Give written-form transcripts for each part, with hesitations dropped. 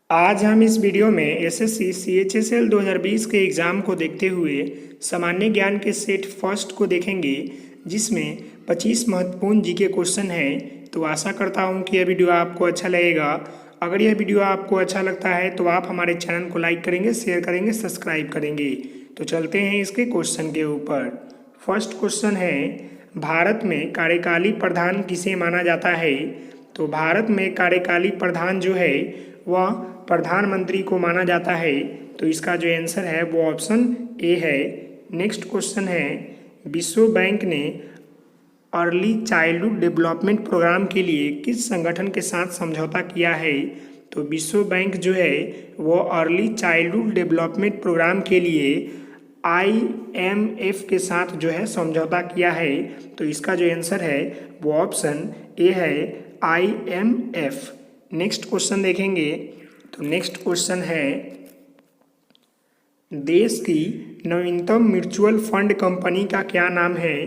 आज हम इस वीडियो में एसएससी सीएचएसएल 2020 के एग्ज़ाम को देखते हुए सामान्य ज्ञान के सेट फर्स्ट को देखेंगे, जिसमें 25 महत्वपूर्ण जीके क्वेश्चन हैं। तो आशा करता हूं कि यह वीडियो आपको अच्छा लगेगा। अगर यह वीडियो आपको अच्छा लगता है तो आप हमारे चैनल को लाइक करेंगे, शेयर करेंगे, सब्सक्राइब करेंगे। तो चलते हैं इसके क्वेश्चन के ऊपर। फर्स्ट क्वेश्चन है, भारत में कार्यकारी प्रधान किसे माना जाता है? तो भारत में कार्यकारी प्रधान जो है वह प्रधानमंत्री को माना जाता है। तो इसका जो आंसर है वो ऑप्शन ए है। नेक्स्ट क्वेश्चन है, विश्व बैंक ने अर्ली चाइल्डहुड डेवलपमेंट प्रोग्राम के लिए किस संगठन के साथ समझौता किया है? तो विश्व बैंक जो है वो अर्ली चाइल्डहुड डेवलपमेंट प्रोग्राम के लिए IMF के साथ जो है समझौता किया है। तो इसका जो आंसर है वो ऑप्शन ए है, IMF। नेक्स्ट क्वेश्चन देखेंगे। तो नेक्स्ट क्वेश्चन है, देश की नवीनतम म्यूचुअल फंड कंपनी का क्या नाम है?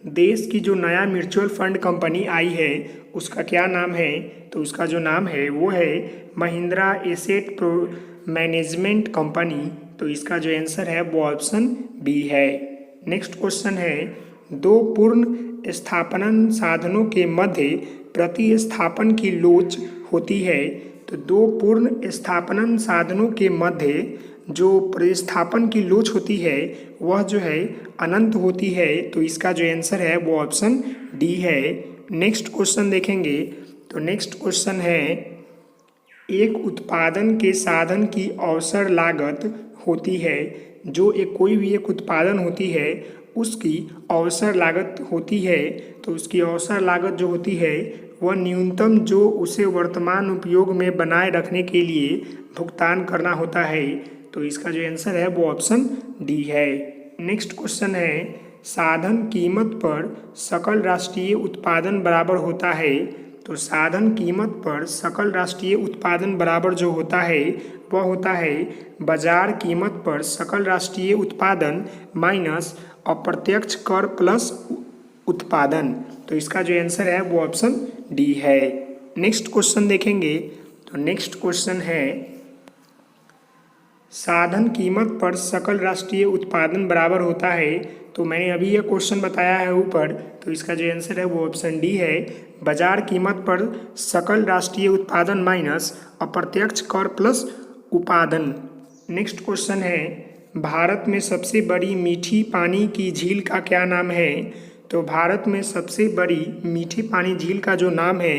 देश की जो नया म्यूचुअल फंड कंपनी आई है उसका क्या नाम है? तो उसका जो नाम है वो है महिंद्रा एसेट मैनेजमेंट कंपनी। तो इसका जो आंसर है वो ऑप्शन बी है। नेक्स्ट क्वेश्चन है, दो पूर्ण स्थापन साधनों के मध्य प्रतिस्थापन की लोच होती है। तो दो पूर्ण स्थापन साधनों के मध्य जो प्रतिस्थापन की लोच होती है वह जो है अनंत होती है। तो इसका जो आंसर है वो ऑप्शन डी है। नेक्स्ट क्वेश्चन देखेंगे। तो नेक्स्ट क्वेश्चन है, एक उत्पादन के साधन की अवसर लागत होती है। जो कोई भी एक उत्पादन होती है उसकी अवसर लागत होती है। तो उसकी अवसर लागत जो होती है वह न्यूनतम जो उसे वर्तमान उपयोग में बनाए रखने के लिए भुगतान करना होता है। तो इसका जो आंसर है वो ऑप्शन डी है। नेक्स्ट क्वेश्चन है, साधन कीमत पर सकल राष्ट्रीय उत्पादन बराबर होता है। तो साधन कीमत पर सकल राष्ट्रीय उत्पादन बराबर जो होता है वह होता है बाजार कीमत पर सकल राष्ट्रीय उत्पादन माइनस अप्रत्यक्ष कर प्लस उत्पादन। तो इसका जो आंसर है वो ऑप्शन डी है। नेक्स्ट क्वेश्चन देखेंगे। तो नेक्स्ट क्वेश्चन है, साधन कीमत पर सकल राष्ट्रीय उत्पादन बराबर होता है। तो मैंने अभी यह क्वेश्चन बताया है ऊपर। तो इसका जो आंसर है वो ऑप्शन डी है, बाजार कीमत पर सकल राष्ट्रीय उत्पादन माइनस अप्रत्यक्ष कर प्लस उत्पादन। नेक्स्ट क्वेश्चन है, भारत में सबसे बड़ी मीठी पानी की झील का क्या नाम है? तो भारत में सबसे बड़ी मीठी पानी झील का जो नाम है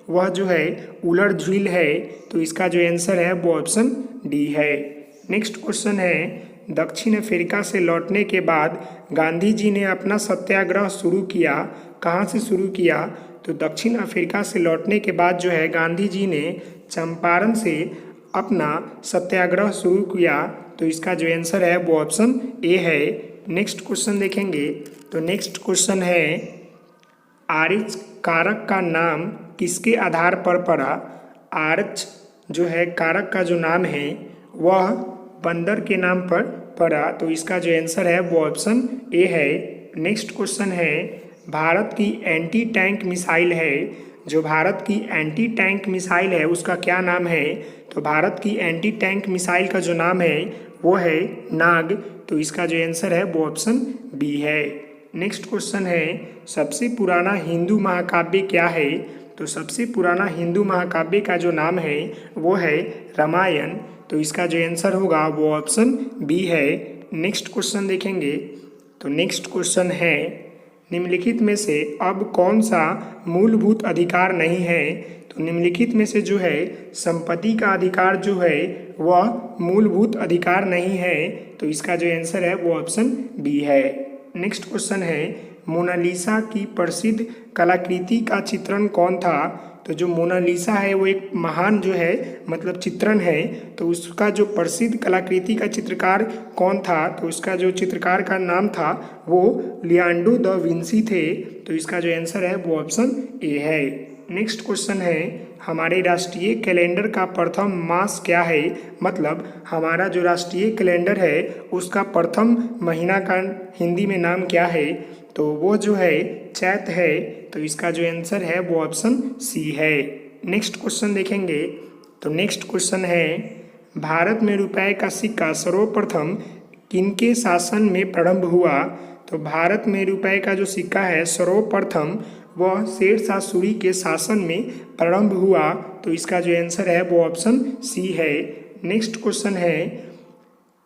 वह जो है उलर झील है। तो इसका जो आंसर है वो ऑप्शन डी है। नेक्स्ट क्वेश्चन है, दक्षिण अफ्रीका से लौटने के बाद गांधी जी ने अपना सत्याग्रह शुरू किया। कहाँ से शुरू किया? तो दक्षिण अफ्रीका से लौटने के बाद जो है गांधी जी ने चंपारण से अपना सत्याग्रह शुरू किया। तो इसका जो आंसर है वो ऑप्शन ए है। नेक्स्ट क्वेश्चन देखेंगे। तो नेक्स्ट क्वेश्चन है, आर्च कारक का नाम किसके आधार पर पड़ा? आर्च जो है कारक का जो नाम है वह बंदर के नाम पर पड़ा। तो इसका जो आंसर है वो ऑप्शन ए है। नेक्स्ट क्वेश्चन है, भारत की एंटी टैंक मिसाइल है। जो भारत की एंटी टैंक मिसाइल है उसका क्या नाम है? तो भारत की एंटी टैंक मिसाइल का जो नाम है वो है नाग। तो इसका जो आंसर है वो ऑप्शन बी है। नेक्स्ट क्वेश्चन है, सबसे पुराना हिंदू महाकाव्य क्या है? तो सबसे पुराना हिंदू महाकाव्य का जो नाम है वो है रामायण। तो इसका जो आंसर होगा वो ऑप्शन बी है। नेक्स्ट क्वेश्चन देखेंगे। तो नेक्स्ट क्वेश्चन है, निम्नलिखित में से अब कौन सा मूलभूत अधिकार नहीं है? तो निम्नलिखित में से जो है संपत्ति का अधिकार जो है वह मूलभूत अधिकार नहीं है। तो इसका जो आंसर है वो ऑप्शन बी है। नेक्स्ट क्वेश्चन है, मोनालिसा की प्रसिद्ध कलाकृति का चित्रण कौन था? तो जो मोनालिसा है वो एक महान जो है मतलब चित्रण है। तो उसका जो प्रसिद्ध कलाकृति का चित्रकार कौन था? तो उसका जो चित्रकार का नाम था वो लियोनार्डो दा विंसी थे। तो इसका जो आंसर है वो ऑप्शन ए है। नेक्स्ट क्वेश्चन है, हमारे राष्ट्रीय कैलेंडर का प्रथम मास क्या है? मतलब हमारा जो राष्ट्रीय कैलेंडर है उसका प्रथम महीना का हिंदी में नाम क्या है? तो वो जो है चैत है। तो इसका जो आंसर है वो ऑप्शन सी है। नेक्स्ट क्वेश्चन देखेंगे। तो नेक्स्ट क्वेश्चन है, भारत में रुपए का सिक्का सर्वप्रथम किनके शासन में प्रारंभ हुआ? तो भारत में रुपए का जो सिक्का है सर्वप्रथम वह शेरशाह सूरी के शासन में प्रारंभ हुआ। तो इसका जो आंसर है वो ऑप्शन सी है। नेक्स्ट क्वेश्चन है,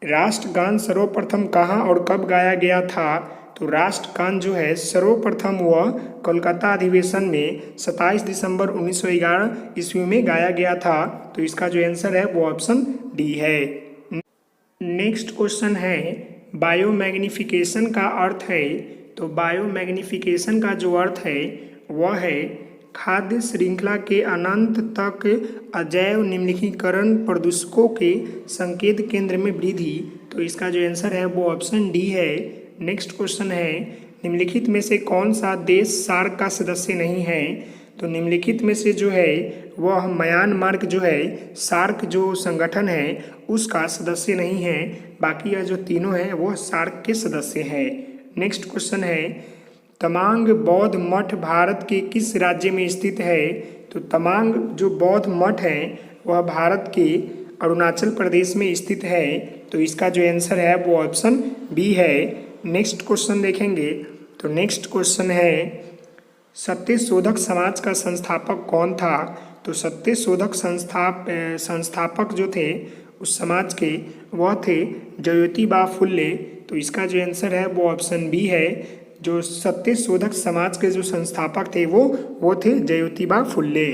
राष्ट्रगान सर्वप्रथम कहाँ और कब गाया गया था? तो राष्ट्रगान जो है सर्वप्रथम वह कोलकाता अधिवेशन में 27 दिसंबर 1911 ईस्वी में गाया गया था। तो इसका जो आंसर है वो ऑप्शन डी है। नेक्स्ट क्वेश्चन है, बायोमैग्निफिकेशन का अर्थ है? तो बायोमैग्निफिकेशन का जो अर्थ है वह है खाद्य श्रृंखला के अनंत तक अजैव निम्नलिखितकरण प्रदूषकों के संकेत केंद्र में वृद्धि। तो इसका जो आंसर है वो ऑप्शन डी है। नेक्स्ट क्वेश्चन है, निम्नलिखित में से कौन सा देश सार्क का सदस्य नहीं है? तो निम्नलिखित में से जो है वह म्यांमार जो है सार्क जो संगठन है उसका सदस्य नहीं है। बाकी यह जो तीनों हैं वह सार्क के सदस्य हैं। नेक्स्ट क्वेश्चन है, तमांग बौद्ध मठ भारत के किस राज्य में स्थित है? तो तमांग जो बौद्ध मठ है वह भारत के अरुणाचल प्रदेश में स्थित है। तो इसका जो आंसर है वो ऑप्शन बी है। नेक्स्ट क्वेश्चन देखेंगे। तो नेक्स्ट क्वेश्चन है, सत्यशोधक समाज का संस्थापक कौन था? तो सत्यशोधक संस्थापक जो थे उस समाज के वह थे ज्योतिबा फुल्ले। तो इसका जो आंसर है वो ऑप्शन बी है। जो सत्यशोधक समाज के जो संस्थापक थे वो थे ज्योतिबा फुल्ले।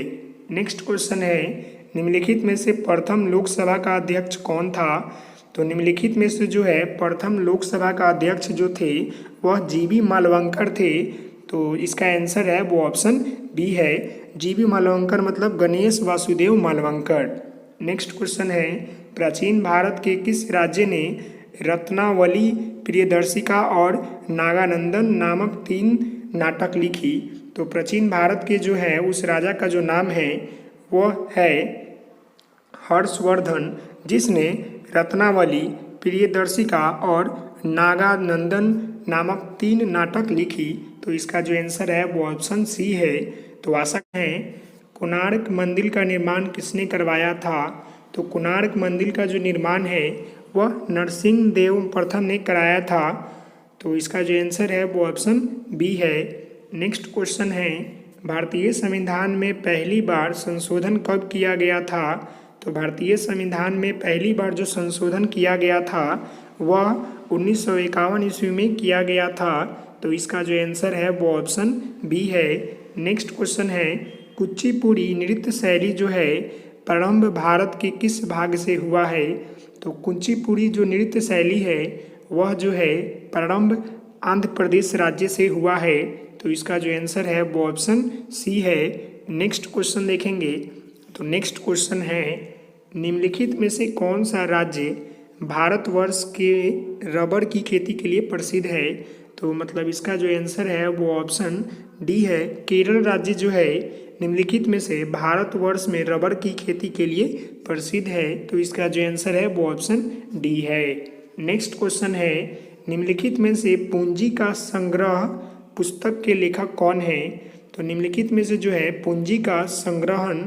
नेक्स्ट क्वेश्चन है, निम्नलिखित में से प्रथम लोकसभा का अध्यक्ष कौन था? तो निम्नलिखित में से जो है प्रथम लोकसभा का अध्यक्ष जो थे वह जीबी मालवंकर थे। तो इसका आंसर है वो ऑप्शन बी है। जीबी मालवंकर मतलब गणेश वासुदेव मालवंकर। नेक्स्ट क्वेश्चन है, प्राचीन भारत के किस राज्य ने रत्नावली, प्रियदर्शिका और नागानंदन नामक 3 नाटक लिखी? तो प्राचीन भारत के जो है उस राजा का जो नाम है वह है हर्षवर्धन, जिसने रत्नावली, प्रियदर्शिका और नागानंदन नामक 3 नाटक लिखी। तो इसका जो आंसर है वो ऑप्शन सी है। तो आशा है, कोणार्क मंदिर का निर्माण किसने करवाया था? तो कोणार्क मंदिर का जो निर्माण है वह नरसिंह देव प्रथम ने कराया था। तो इसका जो आंसर है वो ऑप्शन बी है। नेक्स्ट क्वेश्चन है, भारतीय संविधान में पहली बार संशोधन कब किया गया था? तो भारतीय संविधान में पहली बार जो संशोधन किया गया था वह 1951 ईस्वी में किया गया था। तो इसका जो आंसर है वो ऑप्शन बी है। नेक्स्ट क्वेश्चन है, कुचिपुड़ी नृत्य शैली जो है प्रारंभ भारत के किस भाग से हुआ है? तो कुचिपुड़ी जो नृत्य शैली है वह जो है प्रारंभ आंध्र प्रदेश राज्य से हुआ है। तो इसका जो आंसर है वो ऑप्शन सी है। नेक्स्ट क्वेश्चन देखेंगे। तो नेक्स्ट क्वेश्चन है, निम्नलिखित में से कौन सा राज्य भारतवर्ष के रबर की खेती के लिए प्रसिद्ध है? तो मतलब इसका जो आंसर है वो ऑप्शन डी है। केरल राज्य जो है निम्नलिखित में से भारतवर्ष में रबर की खेती के लिए प्रसिद्ध है। तो इसका जो आंसर है वो ऑप्शन डी है। नेक्स्ट क्वेश्चन है, निम्नलिखित में से पूंजी का संग्रह पुस्तक के लेखक कौन है? तो निम्नलिखित में से जो है पूंजी का संग्रहण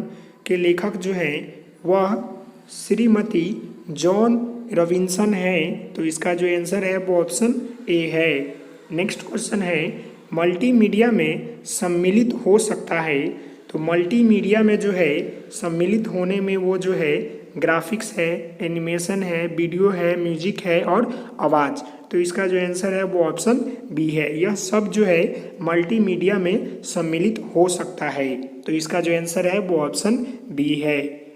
के लेखक जो है वह श्रीमती जॉन रॉबिन्सन है। तो इसका जो आंसर है वो ऑप्शन ए है। नेक्स्ट क्वेश्चन है, मल्टीमीडिया में सम्मिलित हो सकता है? तो मल्टीमीडिया में जो है सम्मिलित होने में वो जो है ग्राफिक्स है, एनिमेशन है, वीडियो है, म्यूजिक है और आवाज़। तो इसका जो आंसर है वो ऑप्शन बी है। यह सब जो है मल्टीमीडिया में सम्मिलित हो सकता है। तो इसका जो आंसर है वो ऑप्शन बी है।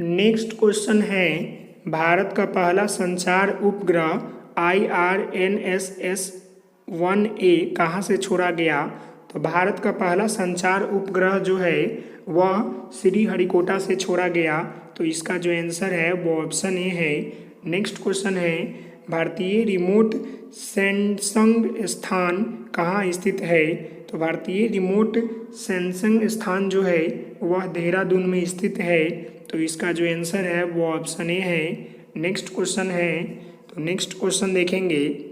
नेक्स्ट क्वेश्चन है, भारत का पहला संचार उपग्रह IRNSS-1A कहाँ से छोड़ा गया? तो भारत का पहला संचार उपग्रह जो है वह श्रीहरिकोटा से छोड़ा गया। तो इसका जो आंसर है वो ऑप्शन ए है। नेक्स्ट क्वेश्चन है, भारतीय रिमोट सेंसंग स्थान कहाँ स्थित है? तो भारतीय रिमोट सेंसंग स्थान जो है वह देहरादून में स्थित है। तो इसका जो आंसर है वो ऑप्शन ए है। नेक्स्ट क्वेश्चन है, तो नेक्स्ट क्वेश्चन देखेंगे।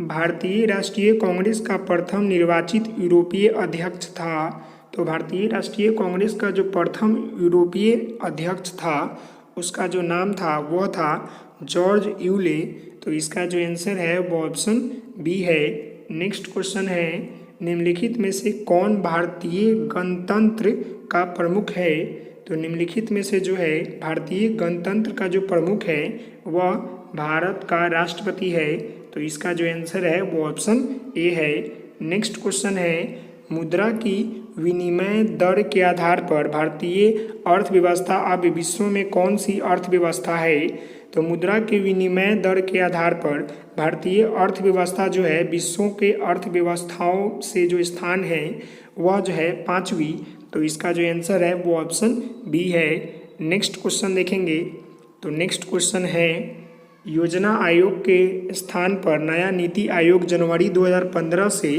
भारतीय राष्ट्रीय कांग्रेस का प्रथम निर्वाचित यूरोपीय अध्यक्ष था। तो भारतीय राष्ट्रीय कांग्रेस का जो प्रथम यूरोपीय अध्यक्ष था उसका जो नाम था वह था जॉर्ज यूले। तो इसका जो आंसर है वो ऑप्शन बी है। नेक्स्ट क्वेश्चन है, निम्नलिखित में से कौन भारतीय गणतंत्र का प्रमुख है। तो निम्नलिखित में से जो है भारतीय गणतंत्र का जो प्रमुख है वह भारत का राष्ट्रपति है। तो इसका जो आंसर है वो ऑप्शन ए है। नेक्स्ट क्वेश्चन है, मुद्रा की विनिमय दर के आधार पर भारतीय अर्थव्यवस्था अब विश्व में कौन सी अर्थव्यवस्था है। तो मुद्रा के विनिमय दर के आधार पर भारतीय अर्थव्यवस्था जो है विश्व के अर्थव्यवस्थाओं से जो स्थान है वह जो है 5वीं। तो इसका जो आंसर है वो ऑप्शन बी है। नेक्स्ट क्वेश्चन देखेंगे। तो नेक्स्ट क्वेश्चन है, योजना आयोग के स्थान पर नया नीति आयोग जनवरी 2015 से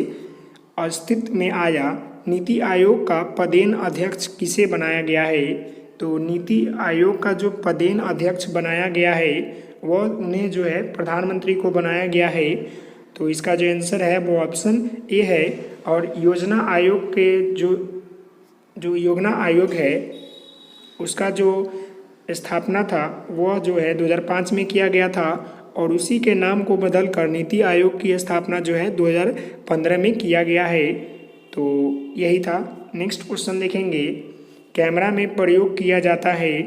अस्तित्व में आया। नीति आयोग का पदेन अध्यक्ष किसे बनाया गया है। तो नीति आयोग का जो पदेन अध्यक्ष बनाया गया है वह उन्हें जो है प्रधानमंत्री को बनाया गया है। तो इसका जो आंसर है वो ऑप्शन ए है। और योजना आयोग के जो योजना आयोग है उसका जो स्थापना था वह जो है 2005 में किया गया था और उसी के नाम को बदलकर नीति आयोग की स्थापना जो है 2015 में किया गया है। तो यही था। नेक्स्ट क्वेश्चन देखेंगे, कैमरा में प्रयोग किया जाता है।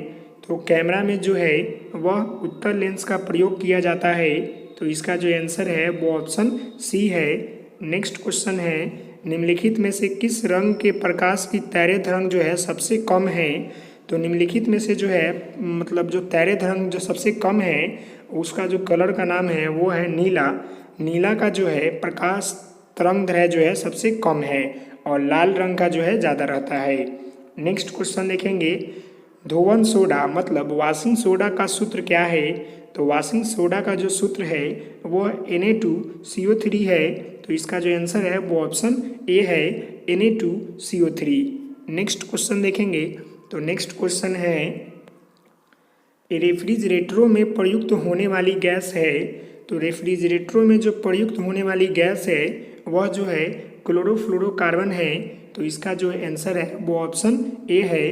तो कैमरा में जो है वह उत्तल लेंस का प्रयोग किया जाता है। तो इसका जो आंसर है वो ऑप्शन सी है। नेक्स्ट क्वेश्चन है, निम्नलिखित में से किस रंग के प्रकाश की तैरेत रंग जो है सबसे कम है। तो निम्नलिखित में से जो है मतलब जो तैरेत रंग जो सबसे कम है उसका जो कलर का नाम है वो है नीला। नीला का जो है प्रकाश तरंगदैर्घ्य जो है सबसे कम है और लाल रंग का जो है ज़्यादा रहता है। नेक्स्ट क्वेश्चन देखेंगे, धोवन सोडा मतलब वाशिंग सोडा का सूत्र क्या है। तो वाशिंग सोडा का जो सूत्र है वो Na2CO3 है। तो इसका जो आंसर है वो ऑप्शन ए है, Na2CO3। नेक्स्ट क्वेश्चन देखेंगे। तो नेक्स्ट क्वेश्चन है, रेफ्रिजरेटरों में प्रयुक्त होने वाली गैस है। तो रेफ्रिजरेटरों में जो प्रयुक्त होने वाली गैस है वह जो है क्लोरोफ्लोरोकार्बन है। तो इसका जो आंसर है वो ऑप्शन ए है।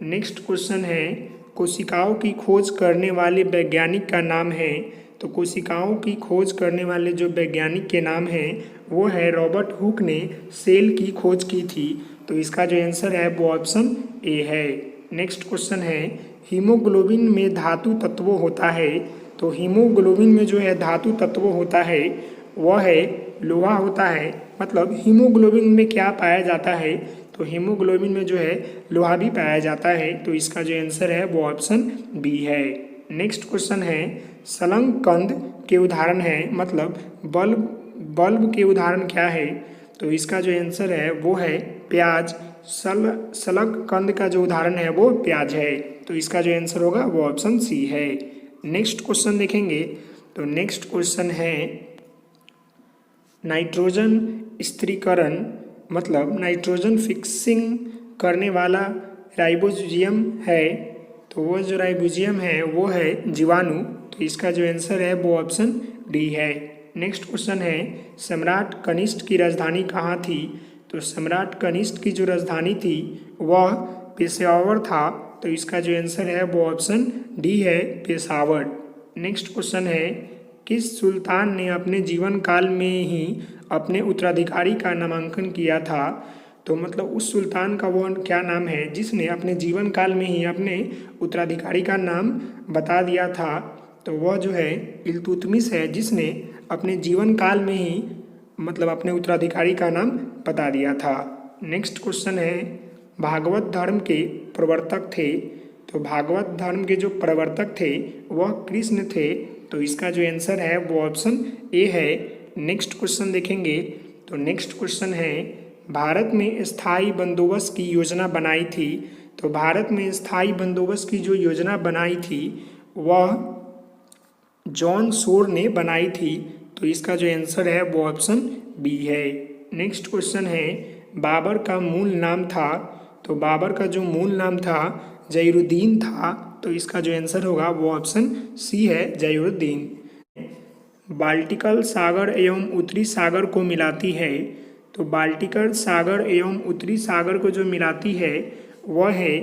नेक्स्ट क्वेश्चन है, कोशिकाओं की खोज करने वाले वैज्ञानिक का नाम है। तो कोशिकाओं की खोज करने वाले जो वैज्ञानिक के नाम है वो है रॉबर्ट हुक ने सेल की खोज की थी। तो इसका जो आंसर है वो ऑप्शन ए है। नेक्स्ट क्वेश्चन है, हीमोग्लोबिन में धातु तत्व होता है। तो हीमोग्लोबिन में जो है धातु तत्व होता है वह है लोहा होता है। मतलब हीमोग्लोबिन में क्या पाया जाता है। तो हीमोग्लोबिन में जो है लोहा भी पाया जाता है। तो इसका जो आंसर है वो ऑप्शन बी है। नेक्स्ट क्वेश्चन है, सलंग कंद के उदाहरण है मतलब बल्ब के उदाहरण क्या है। तो इसका जो आंसर है वो है प्याज। सलग कंद का जो उदाहरण है वो प्याज है। तो इसका जो आंसर होगा वो ऑप्शन सी है। नेक्स्ट क्वेश्चन देखेंगे। तो नेक्स्ट क्वेश्चन है, नाइट्रोजन स्थिरीकरण मतलब नाइट्रोजन फिक्सिंग करने वाला राइबोसोम है। तो वो जो राइबोसोम है वो है जीवाणु। तो इसका जो आंसर है वो ऑप्शन डी है। नेक्स्ट क्वेश्चन है, सम्राट कनिष्क की राजधानी कहाँ थी। तो सम्राट कनिष्क की जो राजधानी थी वह पेशावर था। तो इसका जो आंसर है वो ऑप्शन डी है, पेशावर। नेक्स्ट क्वेश्चन है, किस सुल्तान ने अपने जीवन काल में ही अपने उत्तराधिकारी का नामांकन किया था। तो मतलब उस सुल्तान का वो क्या नाम है जिसने अपने जीवन काल में ही अपने उत्तराधिकारी का नाम बता दिया था। तो वह जो है इल्तुतमिश है जिसने अपने जीवन काल में ही मतलब अपने उत्तराधिकारी का नाम बता दिया था। नेक्स्ट क्वेश्चन है, भागवत धर्म के प्रवर्तक थे। तो भागवत धर्म के जो प्रवर्तक थे वह कृष्ण थे। तो इसका जो आंसर है वो ऑप्शन ए है। नेक्स्ट क्वेश्चन देखेंगे। तो नेक्स्ट क्वेश्चन है, भारत में स्थायी बंदोबस्त की योजना बनाई थी। तो भारत में स्थायी बंदोबस्त की जो योजना बनाई थी वह जॉन शोर ने बनाई थी। तो इसका जो आंसर है वो ऑप्शन बी है। नेक्स्ट क्वेश्चन है, बाबर का मूल नाम था। तो बाबर का जो मूल नाम था जहीरुद्दीन था। तो इसका जो आंसर होगा वो ऑप्शन सी है, जहीरुद्दीन। बाल्टिकल सागर एवं उत्तरी सागर को मिलाती है। तो बाल्टिकल सागर एवं उत्तरी सागर को जो मिलाती है वह है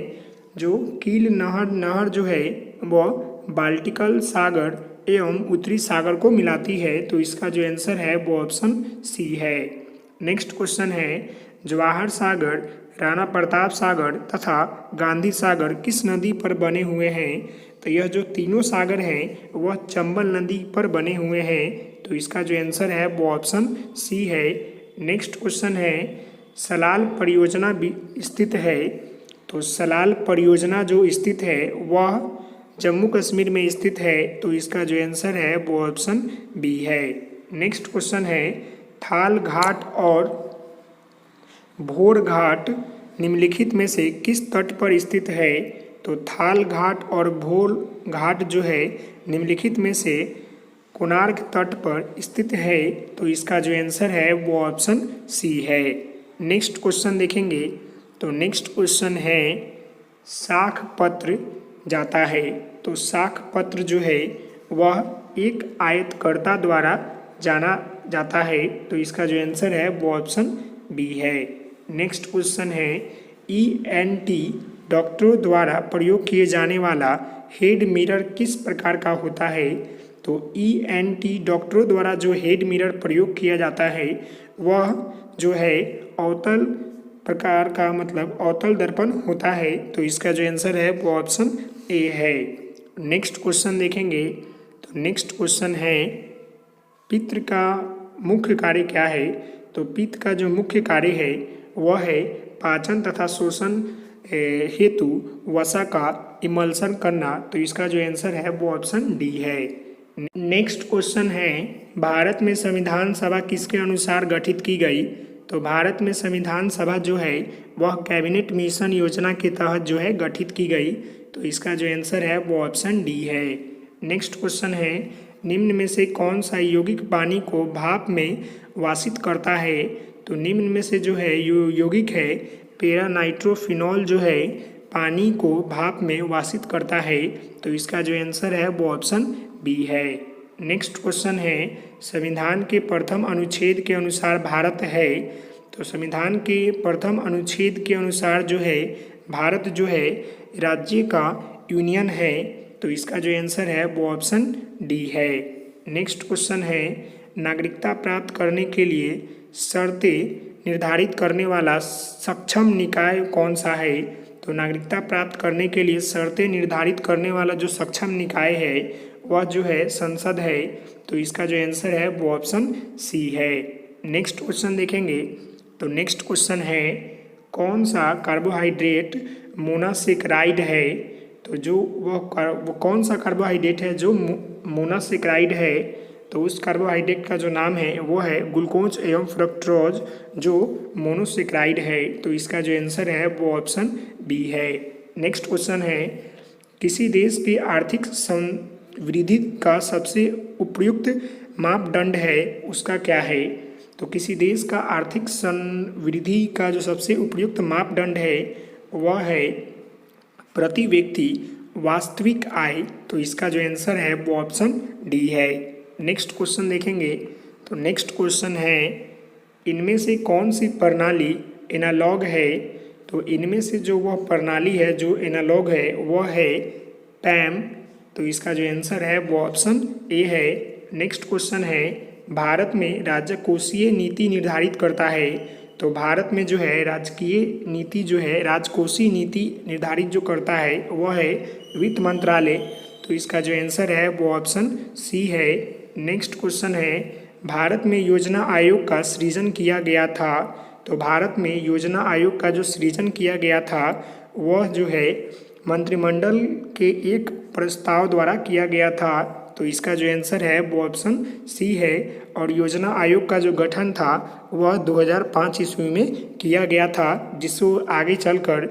जो कील नहर जो है वह बाल्टिकल सागर एवं उत्तरी सागर को मिलाती है। तो इसका जो आंसर है वो ऑप्शन सी है। नेक्स्ट क्वेश्चन है जवाहर सागर, राणा प्रताप सागर तथा गांधी सागर किस नदी पर बने हुए हैं। तो यह जो तीनों सागर हैं वह चंबल नदी पर बने हुए हैं। तो इसका जो आंसर है वो ऑप्शन सी है। नेक्स्ट क्वेश्चन है सलाल परियोजना भी स्थित है। तो सलाल परियोजना जो स्थित है वह जम्मू कश्मीर में स्थित है। तो इसका जो आंसर है वो ऑप्शन बी है। नेक्स्ट क्वेश्चन है थाल घाट और भोर घाट निम्नलिखित में से किस तट पर स्थित है। तो थाल घाट और भोर घाट जो है निम्नलिखित में से कोणार्क तट पर स्थित है। तो इसका जो आंसर है वो ऑप्शन सी है। नेक्स्ट क्वेश्चन देखेंगे तो नेक्स्ट क्वेश्चन है शाख पत्र जाता है। तो शाख पत्र जो है वह एक आयतकर्ता द्वारा जाना जाता है। तो इसका जो आंसर है वो ऑप्शन बी है। नेक्स्ट क्वेश्चन है ENT डॉक्टरों द्वारा प्रयोग किए जाने वाला हेड मिरर किस प्रकार का होता है। तो ENT डॉक्टरों द्वारा जो हेड मिरर प्रयोग किया जाता है वह जो है अवतल प्रकार का मतलब अवतल दर्पण होता है। तो इसका जो आंसर है वो ऑप्शन ए है। नेक्स्ट क्वेश्चन देखेंगे तो नेक्स्ट क्वेश्चन है पित्त का मुख्य कार्य क्या है। तो पित्त का जो मुख्य कार्य है वह है पाचन तथा शोषण हेतु वसा का इमल्सन करना। तो इसका जो आंसर है वो ऑप्शन डी है। नेक्स्ट क्वेश्चन है भारत में संविधान सभा किसके अनुसार गठित की गई। तो भारत में संविधान सभा जो है वह कैबिनेट मिशन योजना के तहत जो है गठित की गई। तो इसका जो आंसर है वो ऑप्शन डी है। नेक्स्ट क्वेश्चन है निम्न में से कौन सा यौगिक पानी को भाप में वाषित करता है। तो निम्न में से जो है यौगिक है पेरानाइट्रोफिनॉल जो है पानी को भाप में वाषित करता है। तो इसका जो आंसर है वो ऑप्शन बी है। नेक्स्ट क्वेश्चन है संविधान के प्रथम अनुच्छेद के अनुसार भारत है। तो संविधान के प्रथम अनुच्छेद के अनुसार जो है भारत जो है राज्य का यूनियन है। तो इसका जो आंसर है वो ऑप्शन डी है। नेक्स्ट क्वेश्चन है नागरिकता प्राप्त करने के लिए शर्तें निर्धारित करने वाला सक्षम निकाय कौन सा है। तो नागरिकता प्राप्त करने के लिए शर्तें निर्धारित करने वाला जो सक्षम निकाय है वह जो है संसद है। तो इसका जो आंसर है वो ऑप्शन सी है। नेक्स्ट क्वेश्चन देखेंगे तो नेक्स्ट क्वेश्चन है कौन सा कार्बोहाइड्रेट मोनोसेकेराइड है। तो जो वो कौन सा कार्बोहाइड्रेट है जो मोनोसेकेराइड है। तो उस कार्बोहाइड्रेट का जो नाम है वो है ग्लूकोज एवं फ्रक्टोज जो मोनोसेकेराइड है। तो इसका जो आंसर है वो ऑप्शन बी है। नेक्स्ट क्वेश्चन है किसी देश की आर्थिक समृद्धि का सबसे उपयुक्त मापदंड है उसका क्या है। तो किसी देश का आर्थिक समृद्धि का जो सबसे उपयुक्त मापदंड है वह है प्रति व्यक्ति वास्तविक आय। तो इसका जो आंसर है वो ऑप्शन डी है। नेक्स्ट क्वेश्चन देखेंगे तो नेक्स्ट क्वेश्चन है इनमें से कौन सी प्रणाली एनालॉग है। तो इनमें से जो वह प्रणाली है जो एनालॉग है वह है पैम। तो इसका जो आंसर है वो ऑप्शन ए है। नेक्स्ट क्वेश्चन है भारत में राजकोषीय नीति निर्धारित करता है। तो भारत में जो है राजकीय नीति जो है राजकोषीय नीति निर्धारित जो करता है वह है वित्त मंत्रालय। तो इसका जो आंसर है वो ऑप्शन सी है। नेक्स्ट क्वेश्चन है भारत में योजना आयोग का सृजन किया गया था। तो भारत में योजना आयोग का जो सृजन किया गया था वह जो है मंत्रिमंडल के एक प्रस्ताव द्वारा किया गया था। तो इसका जो आंसर है वो ऑप्शन सी है। और योजना आयोग का जो गठन था वह 2005 ईस्वी में किया गया था जिसको आगे चलकर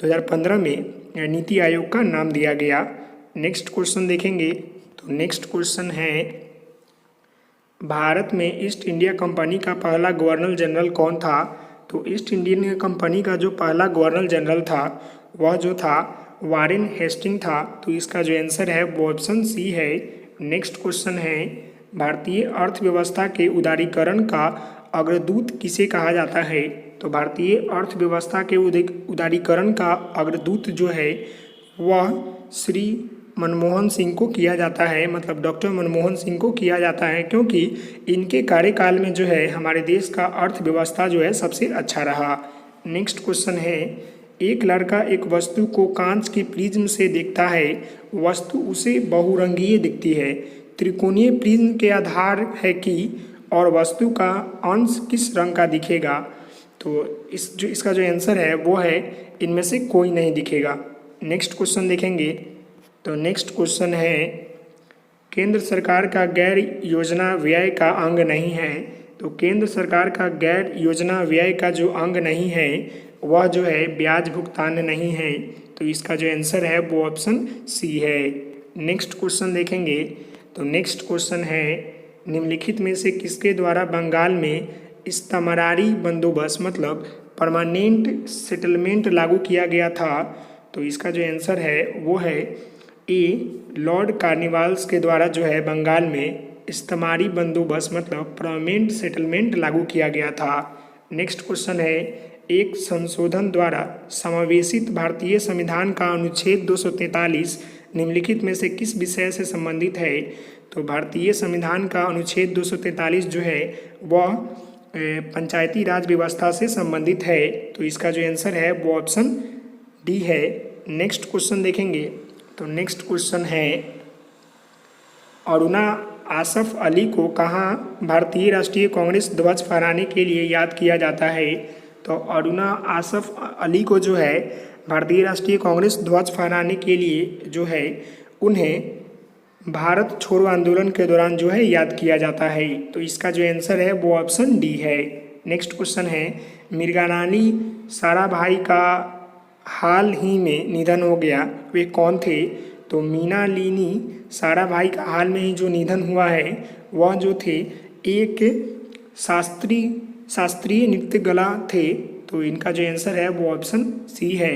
2015 में नीति आयोग का नाम दिया गया। नेक्स्ट क्वेश्चन देखेंगे तो नेक्स्ट क्वेश्चन है भारत में ईस्ट इंडिया कंपनी का पहला गवर्नर जनरल कौन था। तो ईस्ट इंडियन कंपनी का जो पहला गवर्नर जनरल था वह जो था वारेन हेस्टिंग था। तो इसका जो आंसर है वो ऑप्शन सी है। नेक्स्ट क्वेश्चन है भारतीय अर्थव्यवस्था के उदारीकरण का अग्रदूत किसे कहा जाता है? तो भारतीय अर्थव्यवस्था के उदारीकरण का अग्रदूत जो है वह श्री मनमोहन सिंह को किया जाता है, मतलब डॉक्टर मनमोहन सिंह को किया जाता है, क्योंकि इनके कार्यकाल में जो है हमारे देश का अर्थव्यवस्था जो है सबसे अच्छा रहा। नेक्स्ट क्वेश्चन है, एक लड़का एक वस्तु को कांच के प्रिज्म से देखता है, वस्तु उसे बहुरंगीय दिखती है। त्रिकोणीय प्रिज्म के आधार है कि और वस्तु का अंश किस रंग का दिखेगा? तो इसका जो आंसर है वो है इनमें से कोई नहीं दिखेगा। नेक्स्ट क्वेश्चन देखेंगे, तो नेक्स्ट क्वेश्चन है, केंद्र सरकार का गैर योजना व्यय का अंग नहीं है। तो केंद्र सरकार का गैर योजना व्यय का जो अंग नहीं है वह जो है ब्याज भुगतान नहीं है। तो इसका जो आंसर है वो ऑप्शन सी है। नेक्स्ट क्वेश्चन देखेंगे, तो नेक्स्ट क्वेश्चन है, निम्नलिखित में से किसके द्वारा बंगाल में इस्तमरारी बंदोबस्त मतलब परमानेंट सेटलमेंट लागू किया गया था? तो इसका जो आंसर है वो है ए, लॉर्ड कार्निवाल्स के द्वारा जो है बंगाल में इस्तमारी बंदोबस्त मतलब परमानेंट सेटलमेंट लागू किया गया था। नेक्स्ट क्वेश्चन है, एक संशोधन द्वारा समावेशित भारतीय संविधान का अनुच्छेद 243 निम्नलिखित में से किस विषय से संबंधित है? तो भारतीय संविधान का अनुच्छेद 243 जो है वह पंचायती राज व्यवस्था से संबंधित है। तो इसका जो आंसर है वो ऑप्शन डी है। नेक्स्ट क्वेश्चन देखेंगे, तो नेक्स्ट क्वेश्चन है, अरुणा आसफ अली को कहाँ भारतीय राष्ट्रीय कांग्रेस ध्वज फहराने के लिए याद किया जाता है? तो अरुणा आसफ अली को जो है भारतीय राष्ट्रीय कांग्रेस ध्वज फहराने के लिए जो है उन्हें भारत छोड़ो आंदोलन के दौरान जो है याद किया जाता है। तो इसका जो आंसर है वो ऑप्शन डी है। नेक्स्ट क्वेश्चन है, मृगानाली साराभाई का हाल ही में निधन हो गया, वे कौन थे? तो मीनालिनी साराभाई का हाल में ही जो निधन हुआ है वह जो थे एक शास्त्रीय नृत्य गला थे। तो इनका जो आंसर है वो ऑप्शन सी है।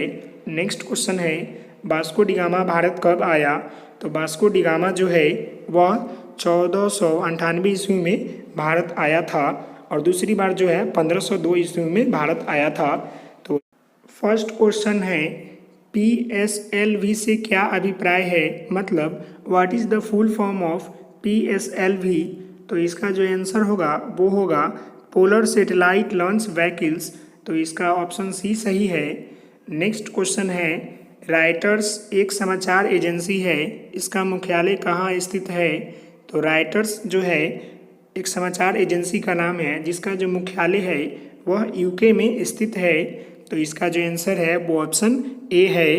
नेक्स्ट क्वेश्चन है, वास्को डी गामा भारत कब आया? तो वास्को डी गामा जो है वह 1498 ईस्वी में भारत आया था और दूसरी बार जो है 1502 ईस्वी में भारत आया था। तो फर्स्ट क्वेश्चन है, PSLV से क्या अभिप्राय है, मतलब what is the full form of PSLV? तो इसका जो आंसर होगा वो होगा पोलर सैटेलाइट लॉन्च व्हीकल्स। तो इसका ऑप्शन सी सही है। नेक्स्ट क्वेश्चन है, राइटर्स एक समाचार एजेंसी है, इसका मुख्यालय कहाँ स्थित है? तो राइटर्स जो है एक समाचार एजेंसी का नाम है जिसका जो मुख्यालय है वह यूके में स्थित है। तो इसका जो आंसर है वो ऑप्शन ए है।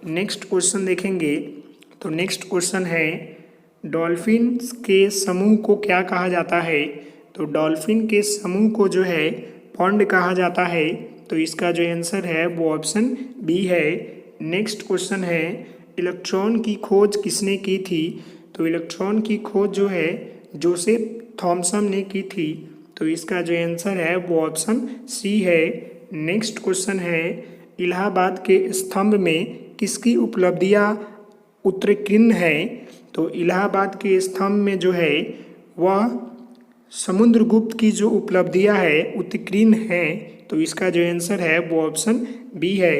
नेक्स्ट क्वेश्चन देखेंगे, तो नेक्स्ट क्वेश्चन है, डॉल्फिन के समूह को क्या कहा जाता है? तो डॉल्फिन के समूह को जो है पॉन्ड कहा जाता है। तो इसका जो आंसर है वो ऑप्शन बी है। नेक्स्ट क्वेश्चन है, इलेक्ट्रॉन की खोज किसने की थी? तो इलेक्ट्रॉन की खोज जो है जोसेफ थॉमसन ने की थी। तो इसका जो आंसर है वो ऑप्शन सी है। नेक्स्ट क्वेश्चन है, इलाहाबाद के स्तंभ में किसकी उपलब्धियां उत्कीर्ण है? तो इलाहाबाद के स्तंभ में जो है वह समुद्रगुप्त की जो उपलब्धियां है उत्कीर्ण है। तो इसका जो आंसर है वो ऑप्शन बी है।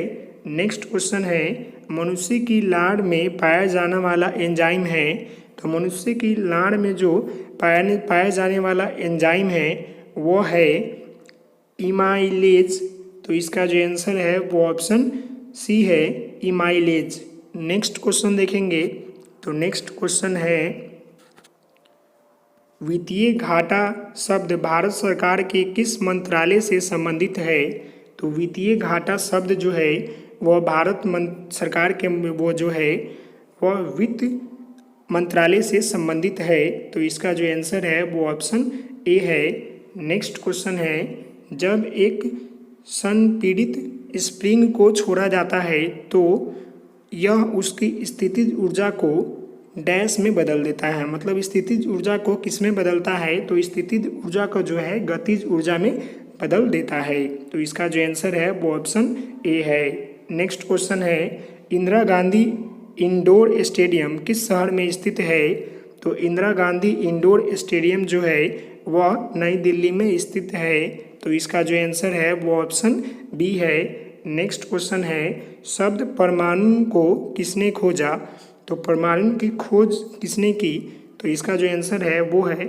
नेक्स्ट क्वेश्चन है, मनुष्य की लार में पाया जाने वाला एंजाइम है। तो मनुष्य की लार में जो पाया जाने वाला एंजाइम है वो है इमाइलेज। तो इसका जो आंसर है वो ऑप्शन सी है, इमाइलेज। नेक्स्ट क्वेश्चन देखेंगे, तो नेक्स्ट क्वेश्चन है, वित्तीय घाटा शब्द भारत सरकार के किस मंत्रालय से संबंधित है? तो वित्तीय घाटा शब्द जो है वह भारत सरकार के वो जो है वह वित्त मंत्रालय से संबंधित है। तो इसका जो आंसर है वो ऑप्शन ए है। नेक्स्ट क्वेश्चन है, जब एक संपीड़ित स्प्रिंग को छोड़ा जाता है तो यह उसकी स्थितिज ऊर्जा को डैश में बदल देता है, मतलब स्थितिज ऊर्जा को किस में बदलता है? तो स्थितिज ऊर्जा को जो है गतिज ऊर्जा में बदल देता है। तो इसका जो आंसर है वो ऑप्शन ए है। नेक्स्ट क्वेश्चन है, इंदिरा गांधी इंडोर स्टेडियम किस शहर में स्थित है? तो इंदिरा गांधी इंडोर स्टेडियम जो है वह नई दिल्ली में स्थित है। तो इसका जो आंसर है वो ऑप्शन बी है। नेक्स्ट क्वेश्चन है, शब्द परमाणु को किसने खोजा? तो परमाणु की खोज किसने की? तो इसका जो आंसर है वो है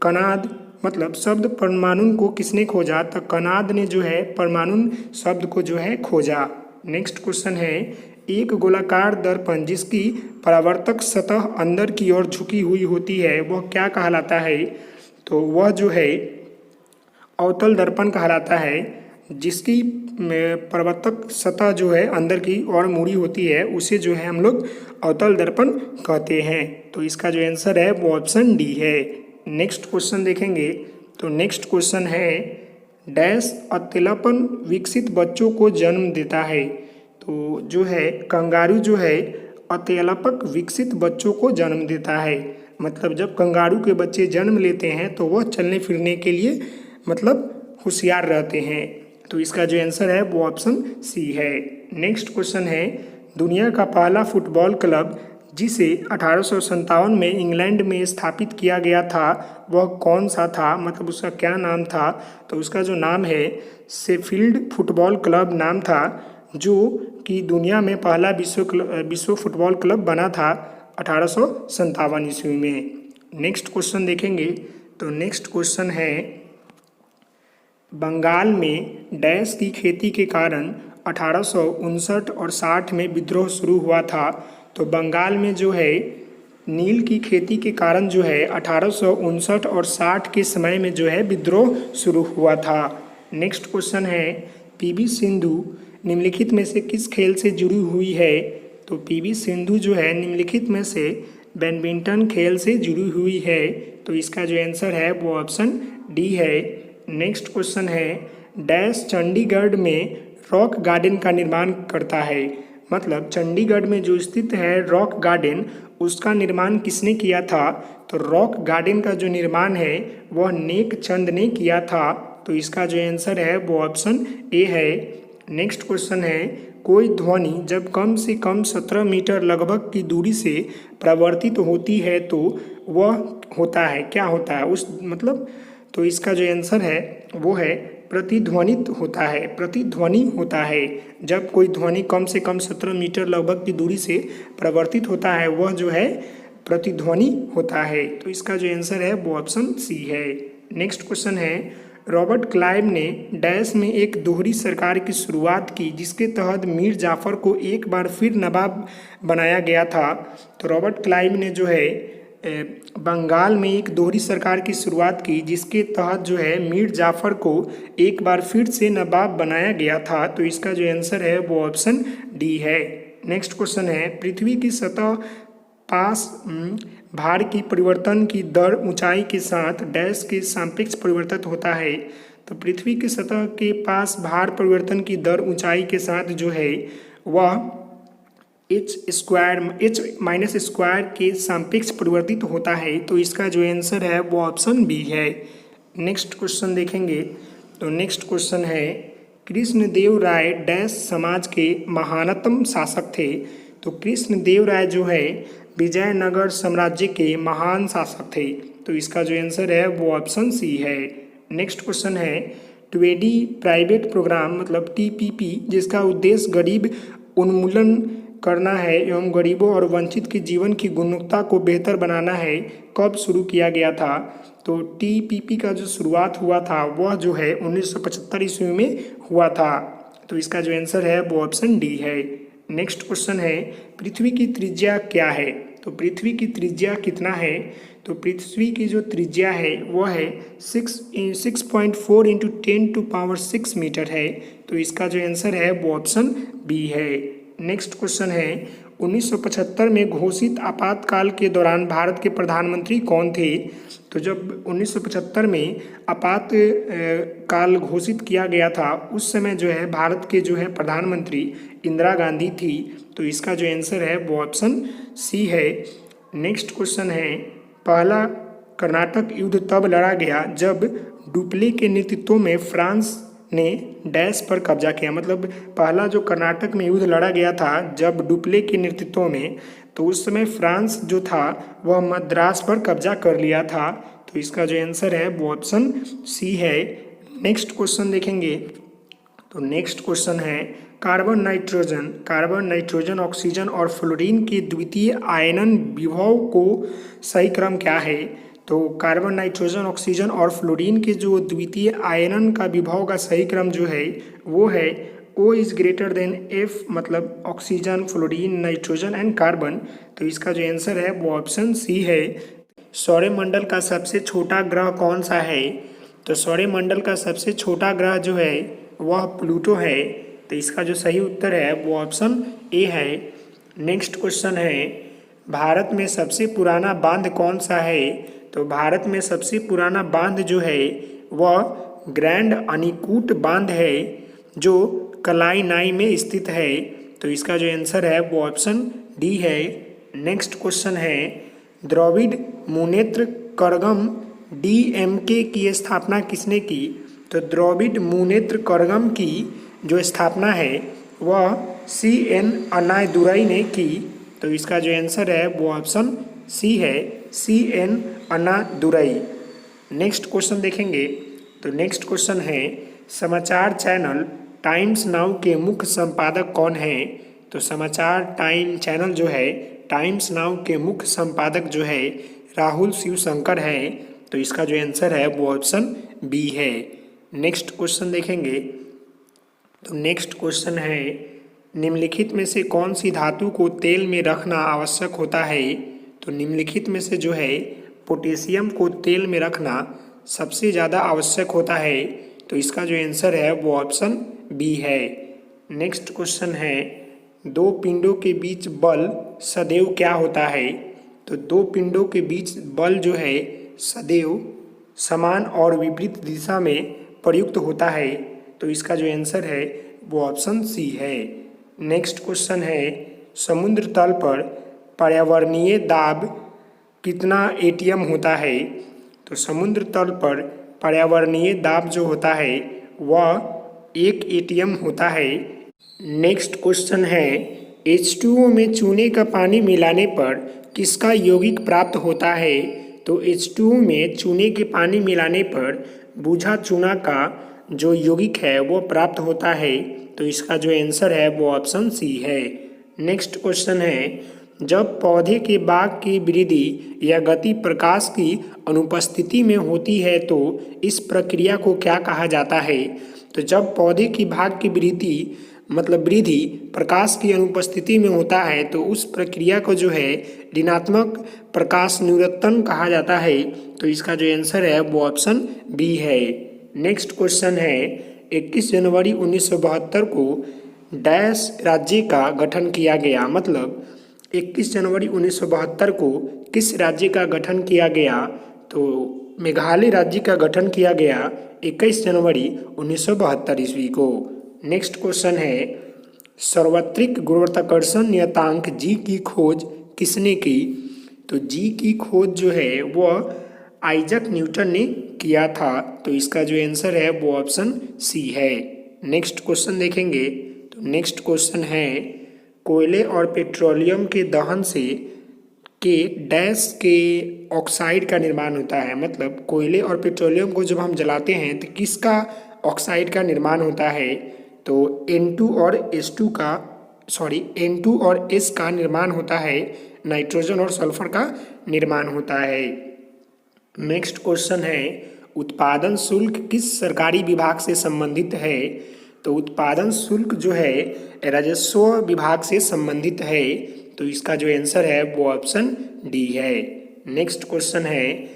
कनाद। मतलब शब्द परमाणु को किसने खोजा? तो कनाद ने जो है परमाणु शब्द को जो है खोजा। नेक्स्ट क्वेश्चन है, एक गोलाकार दर्पण जिसकी परावर्तक सतह अंदर की ओर झुकी हुई होती है वह क्या कहलाता है? तो वह जो है अवतल दर्पण कहलाता है। जिसकी परावर्तक सतह जो है अंदर की ओर मुड़ी होती है उसे जो है हम लोग अवतल दर्पण कहते हैं। तो इसका जो आंसर है वो ऑप्शन डी है। नेक्स्ट क्वेश्चन देखेंगे। तो नेक्स्ट क्वेश्चन है, डैश अत्यलापन विकसित बच्चों को जन्म देता है? तो जो है कंगारू जो है अत्यलापक विकसित बच्चों को जन्म देता है। मतलब जब कंगारू के बच्चे जन्म लेते हैं तो वह चलने फिरने के लिए मतलब होशियार रहते हैं। तो इसका जो आंसर है वो ऑप्शन सी है। नेक्स्ट क्वेश्चन है, दुनिया का पहला फुटबॉल क्लब जिसे 1857 में इंग्लैंड में स्थापित किया गया था वह कौन सा था? मतलब उसका क्या नाम था? तो उसका जो नाम है शेफील्ड फुटबॉल क्लब नाम था, जो कि दुनिया में पहला विश्व फुटबॉल क्लब बना था 1857 ईस्वी में। नेक्स्ट क्वेश्चन देखेंगे। तो नेक्स्ट क्वेश्चन है, बंगाल में डैश की खेती के कारण 1859 और 60 में विद्रोह शुरू हुआ था। तो बंगाल में जो है नील की खेती के कारण जो है 1859 और 60 के समय में जो है विद्रोह शुरू हुआ था। नेक्स्ट क्वेश्चन है, पीवी सिंधु निम्नलिखित में से किस खेल से जुड़ी हुई है? तो पीवी सिंधु जो है निम्नलिखित में से बैडमिंटन खेल से जुड़ी हुई है। तो इसका जो आंसर है वो ऑप्शन डी है। नेक्स्ट क्वेश्चन है, डैश चंडीगढ़ में रॉक गार्डन का निर्माण करता है? मतलब चंडीगढ़ में जो स्थित है रॉक गार्डन उसका निर्माण किसने किया था? तो रॉक गार्डन का जो निर्माण है वह नेक चंद ने किया था। तो इसका जो आंसर है वो ऑप्शन ए है। नेक्स्ट क्वेश्चन है, कोई ध्वनि जब कम से कम 17 मीटर लगभग की दूरी से प्रवर्तित होती है तो वह होता है, क्या होता है उस मतलब? तो इसका जो आंसर है वो है प्रतिध्वनित होता है, प्रतिध्वनि होता है। जब कोई ध्वनि कम से कम 17 मीटर लगभग की दूरी से प्रवर्तित होता है वह जो है प्रतिध्वनि होता है। तो इसका जो आंसर है वो ऑप्शन सी है। नेक्स्ट क्वेश्चन है, रॉबर्ट क्लाइव ने डैश में एक दोहरी सरकार की शुरुआत की जिसके तहत मीर जाफर को एक बार फिर नवाब बनाया गया था। तो रॉबर्ट क्लाइव ने जो है बंगाल में एक दोहरी सरकार की शुरुआत की जिसके तहत जो है मीर जाफर को एक बार फिर से नवाब बनाया गया था। तो इसका जो आंसर है वो ऑप्शन डी है। नेक्स्ट क्वेश्चन है, पृथ्वी की सतह पास भार की परिवर्तन की दर ऊंचाई के साथ डैश के सापेक्ष परिवर्तित होता है। तो पृथ्वी की सतह के पास भार परिवर्तन की दर ऊंचाई के साथ जो है वह h² के सापेक्ष परिवर्तित होता है। तो इसका जो आंसर है वो ऑप्शन बी है। नेक्स्ट क्वेश्चन देखेंगे। तो नेक्स्ट क्वेश्चन है, कृष्णदेव राय डैश समाज के महानतम शासक थे? तो कृष्णदेव राय जो है विजयनगर साम्राज्य के महान शासक थे। तो इसका जो आंसर है वो ऑप्शन सी है। नेक्स्ट क्वेश्चन है, ट्वेडी प्राइवेट प्रोग्राम मतलब TPP जिसका उद्देश्य गरीब उन्मूलन करना है एवं गरीबों और वंचित के जीवन की गुणवत्ता को बेहतर बनाना है, कब शुरू किया गया था? तो TPP का जो शुरुआत हुआ था वह जो है 1975 ईस्वी में हुआ था। तो इसका जो आंसर है वो ऑप्शन डी है। नेक्स्ट क्वेश्चन है, पृथ्वी की त्रिज्या क्या है? तो पृथ्वी की त्रिज्या कितना है? तो पृथ्वी की जो त्रिज्या है वह है 6.4 × 10⁶ मीटर है। तो इसका जो आंसर है वो ऑप्शन बी है। नेक्स्ट क्वेश्चन है, 1975 में घोषित आपातकाल के दौरान भारत के प्रधानमंत्री कौन थे? तो जब 1975 में आपातकाल घोषित किया गया था उस समय जो है भारत के जो है प्रधानमंत्री इंदिरा गांधी थी। तो इसका जो आंसर है वो ऑप्शन सी है। नेक्स्ट क्वेश्चन है, पहला कर्नाटक युद्ध तब लड़ा गया जब डुप्ले के नेतृत्व में फ्रांस ने डैश पर कब्जा किया। मतलब पहला जो कर्नाटक में युद्ध लड़ा गया था जब डुप्ले के नेतृत्व में तो उस समय फ्रांस जो था वह मद्रास पर कब्जा कर लिया था। तो इसका जो आंसर है वो ऑप्शन सी है। नेक्स्ट क्वेश्चन देखेंगे। तो नेक्स्ट क्वेश्चन है कार्बन नाइट्रोजन ऑक्सीजन और फ्लोरीन के द्वितीय आयनन विभव को सही क्रम क्या है। तो कार्बन नाइट्रोजन ऑक्सीजन और फ्लोरीन के जो द्वितीय आयनन का विभव का सही क्रम जो है वो है O is greater than F, मतलब oxygen, fluorine, nitrogen and carbon. तो इसका जो आंसर है वो ऑप्शन सी है। सौरमंडल का सबसे छोटा ग्रह कौन सा है। तो सौरमंडल का सबसे छोटा ग्रह जो है वह प्लूटो है। तो इसका जो सही उत्तर है वो ऑप्शन ए है। नेक्स्ट क्वेश्चन है भारत में सबसे पुराना बांध कौन सा है। तो भारत में सबसे पुराना बांध जो है वह ग्रैंड अनीकूट बांध है जो कलाईनाई में स्थित है। तो इसका जो आंसर है वो ऑप्शन डी है। नेक्स्ट क्वेश्चन है द्रविड़ मुनेत्र करगम DMK की स्थापना किसने की। तो द्रविड़ मुनेत्र करगम की जो स्थापना है वह CN अन्नादुरई ने की। तो इसका जो आंसर है वो ऑप्शन सी है, CN अन्नादुरई। नेक्स्ट क्वेश्चन देखेंगे। तो नेक्स्ट क्वेश्चन है समाचार चैनल टाइम्स नाउ के मुख्य संपादक कौन है। तो समाचार टाइम चैनल जो है टाइम्स नाउ के मुख्य संपादक जो है राहुल शिवशंकर है। तो इसका जो आंसर है वो ऑप्शन बी है। नेक्स्ट क्वेश्चन देखेंगे। तो नेक्स्ट क्वेश्चन है निम्नलिखित में से कौन सी धातु को तेल में रखना आवश्यक होता है। तो निम्नलिखित में से जो है पोटेशियम को तेल में रखना सबसे ज़्यादा आवश्यक होता है। तो इसका जो आंसर है वो ऑप्शन बी है। नेक्स्ट क्वेश्चन है दो पिंडों के बीच बल सदैव क्या होता है। तो दो पिंडों के बीच बल जो है सदैव समान और विपरीत दिशा में प्रयुक्त होता है। तो इसका जो आंसर है वो ऑप्शन सी है। नेक्स्ट क्वेश्चन है समुद्र तल पर पर्यावरणीय दाब कितना ATM होता है। तो समुद्र तल पर पर्यावरणीय दाब जो होता है वह 1 ATM होता है। नेक्स्ट क्वेश्चन है H2O में चूने का पानी मिलाने पर किसका यौगिक प्राप्त होता है। तो H2O में चूने के पानी मिलाने पर बूझा चूना का जो यौगिक है वो प्राप्त होता है। तो इसका जो आंसर है वो ऑप्शन सी है। नेक्स्ट क्वेश्चन है जब पौधे के भाग की वृद्धि या गति प्रकाश की अनुपस्थिति में होती है तो इस प्रक्रिया को क्या कहा जाता है। तो जब पौधे की भाग की वृद्धि प्रकाश की अनुपस्थिति में होता है तो उस प्रक्रिया को जो है ऋणात्मक प्रकाश निवर्तन कहा जाता है। तो इसका जो आंसर है वो ऑप्शन बी है। नेक्स्ट क्वेश्चन है 21 जनवरी 1972 को डैश राज्य का गठन किया गया। मतलब 21 जनवरी 1972 को किस राज्य का गठन किया गया। तो मेघालय राज्य का गठन किया गया 21 जनवरी 1972 ईस्वी को। नेक्स्ट क्वेश्चन है सार्वत्रिक गुरुत्वाकर्षण नियतांक G की खोज किसने की। तो G की खोज जो है वह आइजैक न्यूटन ने किया था। तो इसका जो आंसर है वो ऑप्शन सी है। नेक्स्ट क्वेश्चन देखेंगे। तो नेक्स्ट क्वेश्चन है कोयले और पेट्रोलियम के दहन से के डैश के ऑक्साइड का निर्माण होता है। मतलब कोयले और पेट्रोलियम को जब हम जलाते हैं तो किसका ऑक्साइड का निर्माण होता है। तो N2 और S का निर्माण होता है। नाइट्रोजन और सल्फर का निर्माण होता है। नेक्स्ट क्वेश्चन है उत्पादन शुल्क किस सरकारी विभाग से संबंधित है। तो उत्पादन शुल्क जो है राजस्व विभाग से संबंधित है। तो इसका जो आंसर है वो ऑप्शन डी है। नेक्स्ट क्वेश्चन है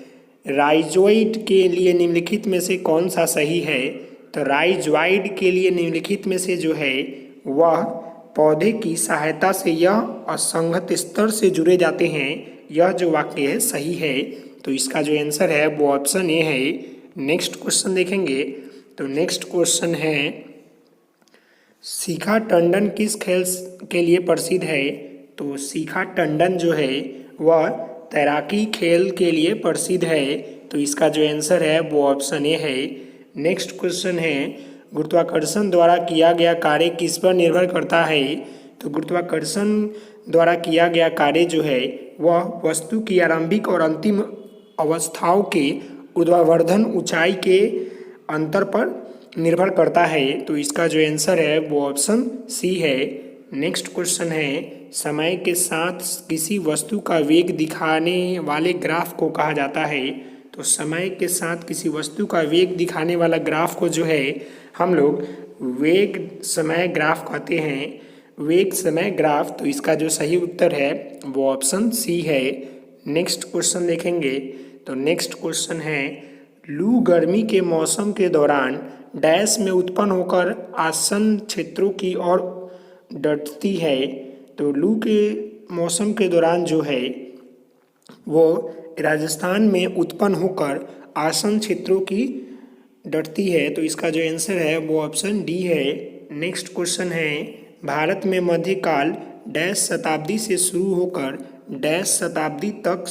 राइजोइड के लिए निम्नलिखित में से कौन सा सही है। तो राइजोइड के लिए निम्नलिखित में से जो है वह पौधे की सहायता से यह असंगत स्तर से जुड़े जाते हैं। यह जो वाक्य है सही है। तो इसका जो आंसर है वो ऑप्शन ए है। नेक्स्ट क्वेश्चन देखेंगे। तो नेक्स्ट क्वेश्चन है शिखा टंडन किस खेल के लिए प्रसिद्ध है। तो शिखा टंडन जो है वह तैराकी खेल के लिए प्रसिद्ध है। तो इसका जो आंसर है वो ऑप्शन ए है। नेक्स्ट क्वेश्चन है गुरुत्वाकर्षण द्वारा किया गया कार्य किस पर निर्भर करता है। तो गुरुत्वाकर्षण द्वारा किया गया कार्य जो है वह वस्तु की आरंभिक और अंतिम अवस्थाओं के ऊर्ध्वाधर ऊंचाई के अंतर पर निर्भर करता है। तो इसका जो आंसर है वो ऑप्शन सी है। नेक्स्ट क्वेश्चन है, समय के साथ किसी वस्तु का वेग दिखाने वाले ग्राफ को कहा जाता है। तो समय के साथ किसी वस्तु का वेग दिखाने वाला ग्राफ को जो है हम लोग वेग समय ग्राफ कहते हैं, वेग समय ग्राफ। तो इसका जो सही उत्तर है वो ऑप्शन सी है। नेक्स्ट क्वेश्चन देखेंगे। तो नेक्स्ट क्वेश्चन है, लू गर्मी के मौसम के दौरान डैश में उत्पन्न होकर आसन्न क्षेत्रों की ओर डटती है। तो लू के मौसम के दौरान जो है वो राजस्थान में उत्पन्न होकर आसन्न क्षेत्रों की डटती है। तो इसका जो आंसर है वो ऑप्शन डी है। नेक्स्ट क्वेश्चन है, भारत में मध्यकाल डैश शताब्दी से शुरू होकर डैश शताब्दी तक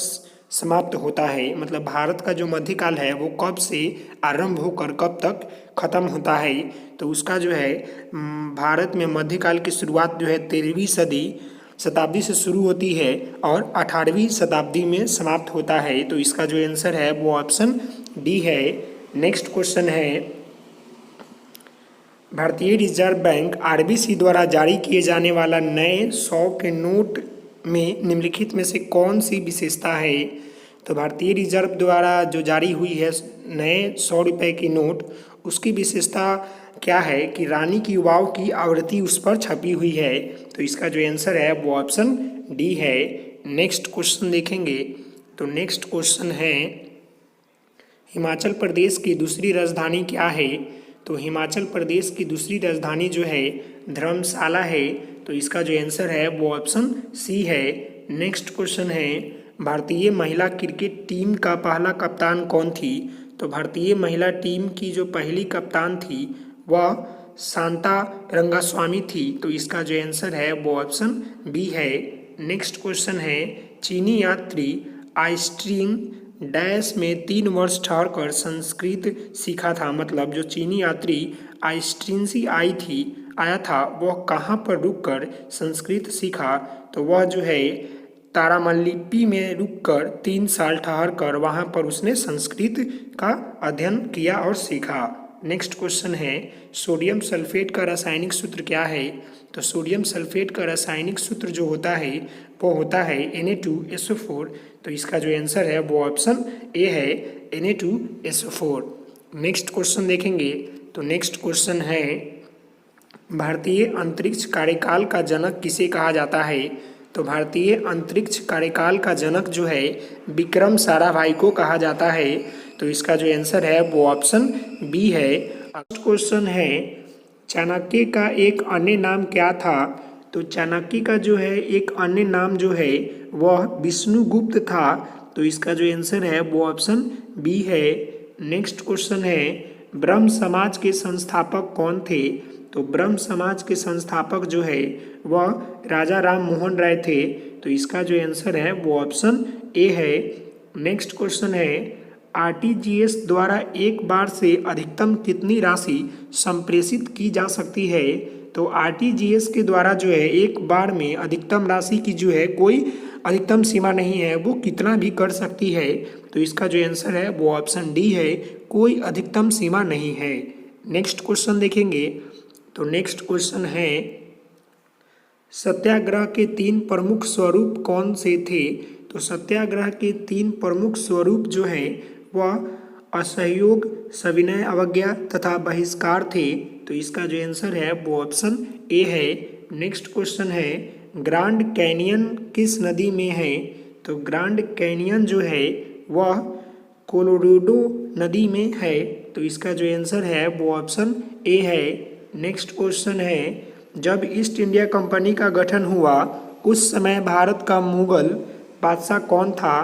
समाप्त होता है। मतलब भारत का जो मध्यकाल है वो कब से आरंभ होकर कब तक खत्म होता है। तो उसका जो है भारत में मध्यकाल की शुरुआत जो है 13वीं शताब्दी से शुरू होती है और 18वीं शताब्दी में समाप्त होता है। तो इसका जो आंसर है वो ऑप्शन डी है। नेक्स्ट क्वेश्चन है, भारतीय रिजर्व बैंक आरबीसी द्वारा जारी किए जाने वाला नए 100 के नोट में निम्नलिखित में से कौन सी विशेषता है। तो भारतीय रिजर्व द्वारा जो जारी हुई है नए 100 रुपये की नोट, उसकी विशेषता क्या है कि रानी की वाव की आवृत्ति उस पर छपी हुई है। तो इसका जो आंसर है वो ऑप्शन डी है। नेक्स्ट क्वेश्चन देखेंगे। तो नेक्स्ट क्वेश्चन है, हिमाचल प्रदेश की दूसरी राजधानी क्या है। तो हिमाचल प्रदेश की दूसरी राजधानी जो है धर्मशाला है। तो इसका जो आंसर है वो ऑप्शन सी है। नेक्स्ट क्वेश्चन है, भारतीय महिला क्रिकेट टीम का पहला कप्तान कौन थी। तो भारतीय महिला टीम की जो पहली कप्तान थी वह शांता रंगास्वामी थी। तो इसका जो आंसर है वो ऑप्शन बी है। नेक्स्ट क्वेश्चन है, चीनी यात्री आइस्ट्रीन डैश में 3 वर्ष ठहरकर संस्कृत सीखा था। मतलब जो चीनी यात्री आइस्ट्रीन से आया था वह कहाँ पर रुककर संस्कृत सीखा। तो वह जो है तारामल्लिप्पी में रुककर 3 साल ठहरकर वहाँ पर उसने संस्कृत का अध्ययन किया और सीखा। नेक्स्ट क्वेश्चन है, सोडियम सल्फेट का रासायनिक सूत्र क्या है। तो सोडियम सल्फेट का रासायनिक सूत्र जो होता है वो होता है Na2SO4। तो इसका जो आंसर है वो ऑप्शन ए है, Na2SO4। नेक्स्ट क्वेश्चन देखेंगे। तो नेक्स्ट क्वेश्चन है, भारतीय अंतरिक्ष कार्यकाल का जनक किसे कहा जाता है। तो भारतीय अंतरिक्ष कार्यकाल का जनक जो है विक्रम साराभाई को कहा जाता है। तो इसका जो आंसर है वो ऑप्शन बी है। नेक्स्ट क्वेश्चन है, चाणक्य का एक अन्य नाम क्या था। तो चाणक्य का जो है एक अन्य नाम जो है वह विष्णुगुप्त था। तो इसका जो आंसर है वो ऑप्शन बी है। नेक्स्ट क्वेश्चन है, ब्रह्म समाज के संस्थापक कौन थे। तो ब्रह्म समाज के संस्थापक जो है वह राजा राम मोहन राय थे। तो इसका जो आंसर है वो ऑप्शन ए है। नेक्स्ट क्वेश्चन है, आरटीजीएस द्वारा एक बार से अधिकतम कितनी राशि संप्रेषित की जा सकती है। तो आरटीजीएस के द्वारा जो है एक बार में अधिकतम राशि की जो है कोई अधिकतम सीमा नहीं है, वो कितना भी कर सकती है। तो इसका जो आंसर है वो ऑप्शन डी है, कोई अधिकतम सीमा नहीं है। नेक्स्ट क्वेश्चन देखेंगे। तो नेक्स्ट क्वेश्चन है, सत्याग्रह के 3 प्रमुख स्वरूप कौन से थे। तो सत्याग्रह के 3 प्रमुख स्वरूप जो है वह असहयोग, सविनय अवज्ञा तथा बहिष्कार थे। तो इसका जो आंसर है वो ऑप्शन ए है। नेक्स्ट क्वेश्चन है, ग्रांड कैनियन किस नदी में है। तो ग्रांड कैनियन जो है वह कोलोराडो नदी में है। तो इसका जो आंसर है वो ऑप्शन ए है। नेक्स्ट क्वेश्चन है, जब ईस्ट इंडिया कंपनी का गठन हुआ उस समय भारत का मुगल बादशाह कौन था।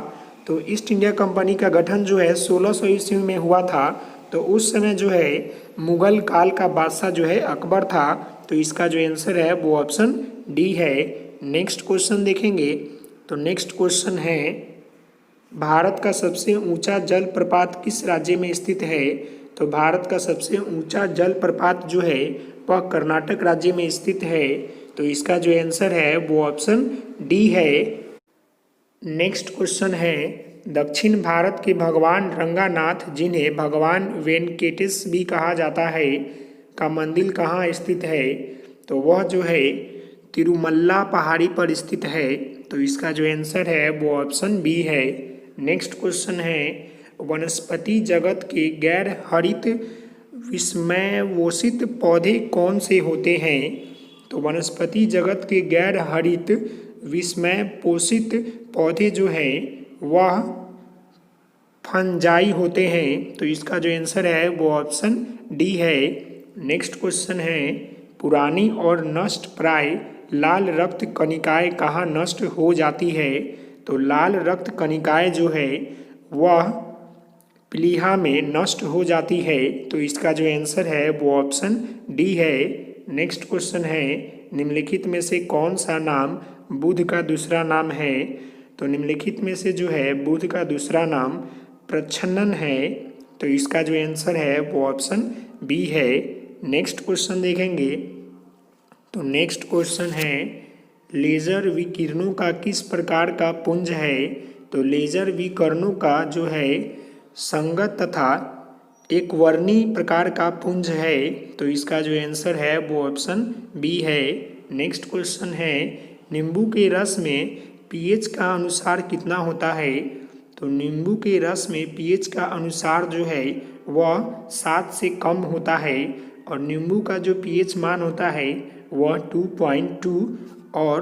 तो ईस्ट इंडिया कंपनी का गठन जो है 1600 ईस्वी में हुआ था। तो उस समय जो है मुगल काल का बादशाह जो है अकबर था। तो इसका जो आंसर है वो ऑप्शन डी है। नेक्स्ट क्वेश्चन देखेंगे। तो नेक्स्ट क्वेश्चन है, भारत का सबसे ऊंचा जलप्रपात किस राज्य में स्थित है। तो भारत का सबसे ऊंचा जलप्रपात जो है वह कर्नाटक राज्य में स्थित है। तो इसका जो आंसर है वो ऑप्शन डी है। नेक्स्ट क्वेश्चन है, दक्षिण भारत के भगवान रंगानाथ, जिन्हें भगवान वेंकटेश भी कहा जाता है, का मंदिर कहाँ स्थित है? तो वह जो है तिरुमल्ला पहाड़ी पर स्थित है। तो इसका जो आंसर है वो ऑप्शन बी है। नेक्स्ट क्वेश्चन है, वनस्पति जगत के गैर हरित विषमवोषित पौधे कौन से होते हैं? तो वनस्पति जगत के गैर हरित विषमय पोषित पौधे जो है वह फंजाई होते हैं। तो इसका जो आंसर है वो ऑप्शन डी है। नेक्स्ट क्वेश्चन है, पुरानी और नष्ट प्राय लाल रक्त कणिकाएं कहाँ नष्ट हो जाती है? तो लाल रक्त कणिकाएं जो है वह प्लीहा में नष्ट हो जाती है। तो इसका जो आंसर है वो ऑप्शन डी है। नेक्स्ट क्वेश्चन है, निम्नलिखित में से कौन सा नाम बुध का दूसरा नाम है? तो निम्नलिखित में से जो है बुध का दूसरा नाम प्रच्छन्न है। तो इसका जो आंसर है वो ऑप्शन बी है। नेक्स्ट क्वेश्चन देखेंगे। तो नेक्स्ट क्वेश्चन है, लेजर विकिरणों का किस प्रकार का पुंज है? तो लेजर विकिरणों का जो है संगत तथा एक वर्णी प्रकार का पुंज है। तो इसका जो आंसर है वो ऑप्शन बी है। नेक्स्ट क्वेश्चन है, नींबू के रस में पीएच का अनुसार कितना होता है? तो नींबू के रस में पीएच का अनुसार जो है वह 7 से कम होता है और नींबू का जो पीएच मान होता है वह 2.2 और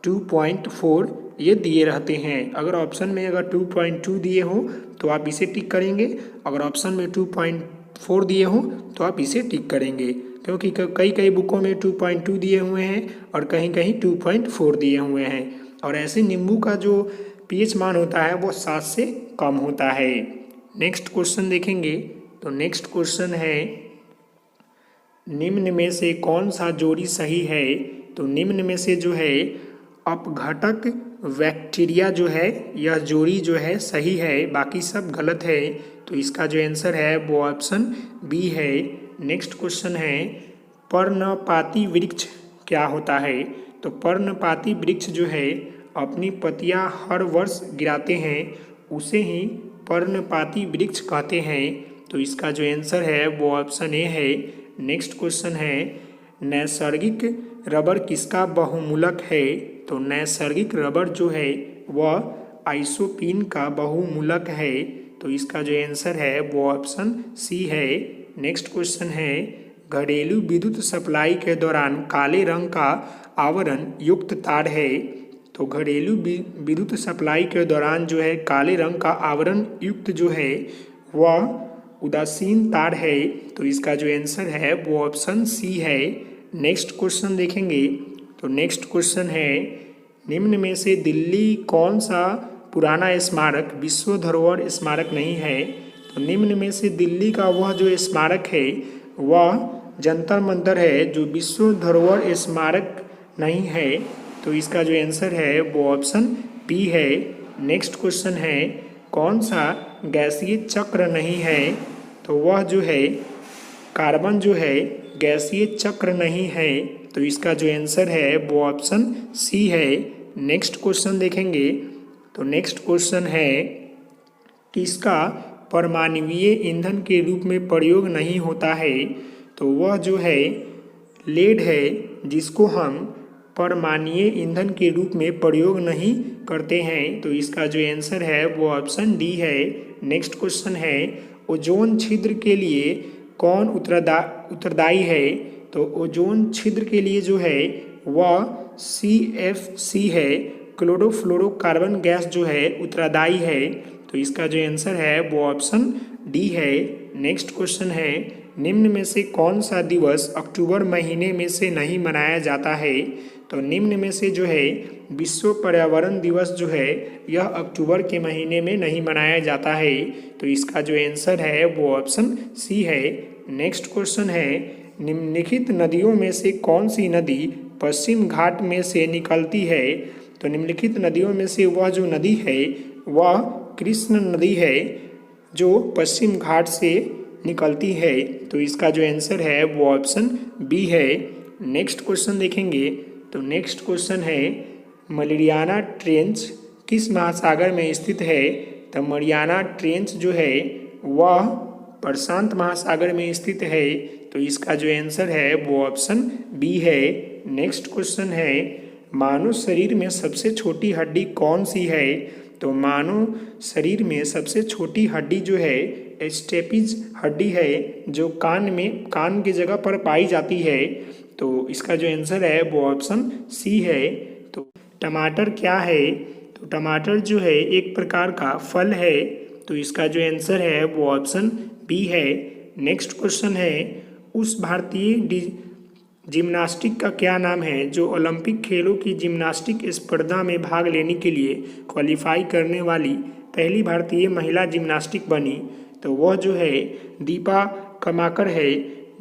2.4 ये दिए रहते हैं। अगर ऑप्शन में अगर 2.2 दिए हो तो आप इसे टिक करेंगे, अगर ऑप्शन में 2.4 दिए हो तो आप इसे टिक करेंगे, क्योंकि कई बुकों में 2.2 दिए हुए हैं और कहीं कहीं 2.4 दिए हुए हैं। और ऐसे नींबू का जो पीएच मान होता है वो 7 से कम होता है। नेक्स्ट क्वेश्चन देखेंगे। तो नेक्स्ट क्वेश्चन है, निम्न में से कौन सा जोड़ी सही है? तो निम्न में से जो है अपघटक बैक्टीरिया जो है यह जोड़ी जो है सही है, बाकी सब गलत है। तो इसका जो आंसर है वो ऑप्शन बी है। नेक्स्ट क्वेश्चन है, पर्णपाती वृक्ष क्या होता है? तो पर्णपाती वृक्ष जो है अपनी पत्तियां हर वर्ष गिराते हैं, उसे ही पर्णपाती वृक्ष कहते हैं। तो इसका जो आंसर है वो ऑप्शन ए है। नेक्स्ट क्वेश्चन है, नैसर्गिक रबर किसका बहुमूलक है? तो नैसर्गिक रबर जो है वह आइसोपीन का बहुमूलक है। तो इसका जो आंसर है वो ऑप्शन सी है। नेक्स्ट क्वेश्चन है, घरेलू विद्युत सप्लाई के दौरान काले रंग का आवरण युक्त तार है। तो घरेलू विद्युत सप्लाई के दौरान जो है काले रंग का आवरण युक्त जो है वह उदासीन तार है। तो इसका जो आंसर है वो ऑप्शन सी है। नेक्स्ट क्वेश्चन देखेंगे। तो नेक्स्ट क्वेश्चन है, निम्न में से दिल्ली कौन सा पुराना स्मारक विश्व धरोहर स्मारक नहीं है? तो निम्न में से दिल्ली का वह जो स्मारक है वह जंतर मंतर है जो विश्व धरोहर स्मारक नहीं है। तो इसका जो आंसर है वो ऑप्शन बी है। नेक्स्ट क्वेश्चन है, कौन सा गैसीय चक्र नहीं है? तो वह जो है कार्बन जो है गैसीय चक्र नहीं है। तो इसका जो आंसर है वो ऑप्शन सी है। नेक्स्ट क्वेश्चन देखेंगे। तो नेक्स्ट क्वेश्चन है, किसका परमाणुीय ईंधन के रूप में प्रयोग नहीं होता है? तो वह जो है लेड है, जिसको हम परमाणुीय ईंधन के रूप में प्रयोग नहीं करते हैं। तो इसका जो आंसर है वो ऑप्शन डी है। नेक्स्ट क्वेश्चन है, ओजोन छिद्र के लिए कौन उत्तरदायी है? तो ओजोन छिद्र के लिए जो है वह CFC है, क्लोरोफ्लोरोकार्बन गैस जो है उत्तरदायी है। तो इसका जो आंसर है वो ऑप्शन डी है। नेक्स्ट क्वेश्चन है, निम्न में से कौन सा दिवस अक्टूबर महीने में से नहीं मनाया जाता है? तो निम्न में से जो है विश्व पर्यावरण दिवस जो है यह अक्टूबर के महीने में नहीं मनाया जाता है। तो इसका जो आंसर है वो ऑप्शन सी है। नेक्स्ट क्वेश्चन है, निम्नलिखित नदियों में से कौन सी नदी पश्चिम घाट में से निकलती है? तो निम्नलिखित नदियों में से वह जो नदी है वह कृष्ण नदी है जो पश्चिम घाट से निकलती है। तो इसका जो आंसर है वो ऑप्शन बी है। नेक्स्ट क्वेश्चन देखेंगे। तो नेक्स्ट क्वेश्चन है मरियाना ट्रेंच किस महासागर में स्थित है। तो मरियाना ट्रेंच जो है वह प्रशांत महासागर में स्थित है। तो इसका जो आंसर है वो ऑप्शन बी है। नेक्स्ट क्वेश्चन है मानव शरीर में सबसे छोटी हड्डी कौन सी है। तो मानव शरीर में सबसे छोटी हड्डी जो है स्टेपिज हड्डी है, जो कान की जगह पर पाई जाती है। तो इसका जो आंसर है वो ऑप्शन सी है। तो टमाटर क्या है। तो टमाटर जो है एक प्रकार का फल है। तो इसका जो आंसर है वो ऑप्शन बी है। नेक्स्ट क्वेश्चन है उस भारतीय जिम्नास्टिक का क्या नाम है जो ओलंपिक खेलों की जिम्नास्टिक स्पर्धा में भाग लेने के लिए क्वालिफाई करने वाली पहली भारतीय महिला जिम्नास्टिक बनी। तो वह जो है दीपा कर्माकर है,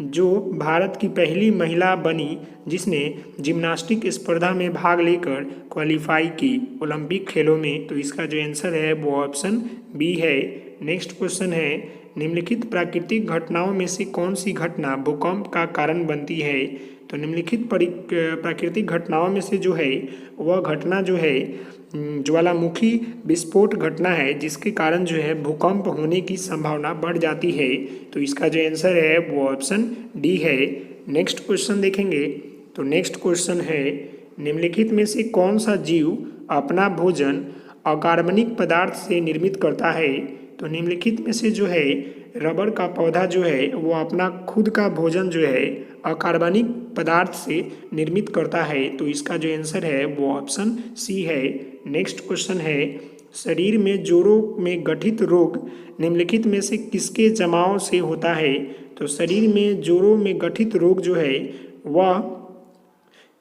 जो भारत की पहली महिला बनी जिसने जिम्नास्टिक स्पर्धा में भाग लेकर क्वालिफाई की ओलंपिक खेलों में। तो इसका जो आंसर है वो ऑप्शन बी है। नेक्स्ट क्वेश्चन है निम्नलिखित प्राकृतिक घटनाओं में से कौन सी घटना भूकंप का कारण बनती है। तो निम्नलिखित प्राकृतिक घटनाओं में से जो है वह घटना जो है ज्वालामुखी विस्फोट घटना है, जिसके कारण जो है भूकंप होने की संभावना बढ़ जाती है। तो इसका जो आंसर है वो ऑप्शन डी है। नेक्स्ट क्वेश्चन देखेंगे। तो नेक्स्ट क्वेश्चन है निम्नलिखित में से कौन सा जीव अपना भोजन अकार्बनिक पदार्थ से निर्मित करता है। तो निम्नलिखित में से जो है रबर का पौधा जो है वो अपना खुद का भोजन जो है अकार्बनिक पदार्थ से निर्मित करता है। तो इसका जो आंसर है वो ऑप्शन सी है। नेक्स्ट क्वेश्चन है शरीर में जोड़ों में गठित रोग निम्नलिखित में से किसके जमाव से होता है। तो शरीर में जोड़ों में गठित रोग जो है वह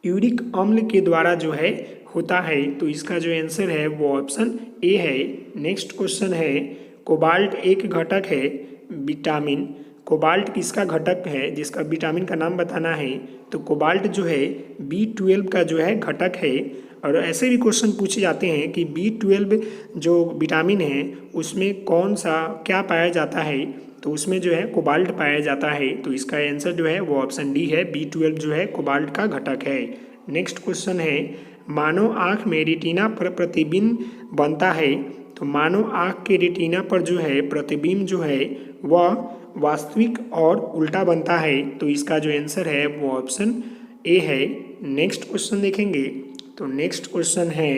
यूरिक अम्ल के द्वारा जो है होता है। तो इसका जो आंसर है वो ऑप्शन ए है। नेक्स्ट क्वेश्चन है कोबाल्ट एक घटक है विटामिन। कोबाल्ट किसका घटक है जिसका विटामिन का नाम बताना है। तो कोबाल्ट जो है B12 का जो है घटक है। और ऐसे भी क्वेश्चन पूछे जाते हैं कि B12 जो विटामिन है उसमें कौन सा क्या पाया जाता है। तो उसमें जो है कोबाल्ट पाया जाता है। तो इसका आंसर जो है वो ऑप्शन डी है। B12 जो है कोबाल्ट का घटक है। नेक्स्ट क्वेश्चन है मानव आँख में रेटिना पर प्रतिबिंब बनता है। तो मानव आँख के रेटिना पर जो है प्रतिबिंब जो है वह वास्तविक और उल्टा बनता है। तो इसका जो आंसर है वो ऑप्शन ए है। नेक्स्ट क्वेश्चन देखेंगे। तो नेक्स्ट क्वेश्चन है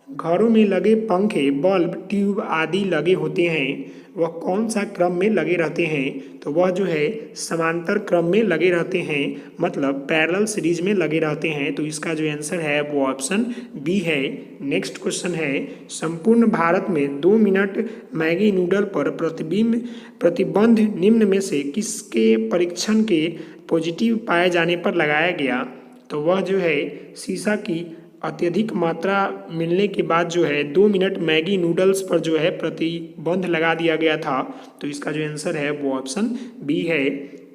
घरों में लगे पंखे बल्ब ट्यूब आदि लगे होते हैं, वह कौन सा क्रम में लगे रहते हैं। तो वह जो है समांतर क्रम में लगे रहते हैं, मतलब पैरेलल सीरीज में लगे रहते हैं। तो इसका जो आंसर है वो ऑप्शन बी है। नेक्स्ट क्वेश्चन है संपूर्ण भारत में 2 मिनट मैगी नूडल पर प्रतिबंध निम्न में से किसके परीक्षण के पॉजिटिव पाए जाने पर लगाया गया। तो वह जो है सीसा की अत्यधिक मात्रा मिलने के बाद जो है 2 मिनट मैगी नूडल्स पर जो है प्रतिबंध लगा दिया गया था। तो इसका जो आंसर है वो ऑप्शन बी है।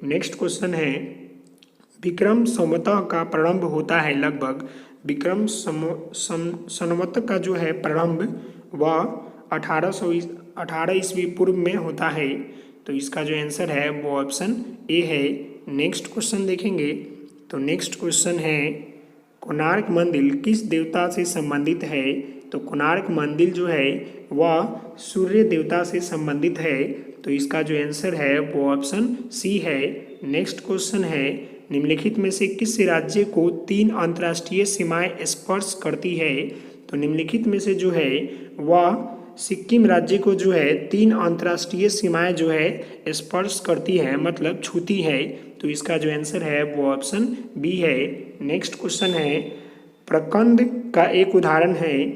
नेक्स्ट क्वेश्चन है विक्रम संवत का प्रारंभ होता है लगभग। विक्रम संवत का जो है प्रारंभ वह 1818 ईस्वी पूर्व में होता है। तो इसका जो आंसर है वो ऑप्शन ए है। नेक्स्ट क्वेश्चन देखेंगे। तो नेक्स्ट क्वेश्चन है कोणार्क मंदिर किस देवता से संबंधित है। तो कोणार्क मंदिर जो है वह सूर्य देवता से संबंधित है। तो इसका जो आंसर है वो ऑप्शन सी है। नेक्स्ट क्वेश्चन है निम्नलिखित में से किस राज्य को 3 अंतर्राष्ट्रीय सीमाएं स्पर्श करती है। तो निम्नलिखित में से जो है वह सिक्किम राज्य को जो है 3 अंतर्राष्ट्रीय सीमाएं जो है स्पर्श करती है, मतलब छूती है। तो इसका जो आंसर है वो ऑप्शन बी है। नेक्स्ट क्वेश्चन है प्रकंद का एक उदाहरण है।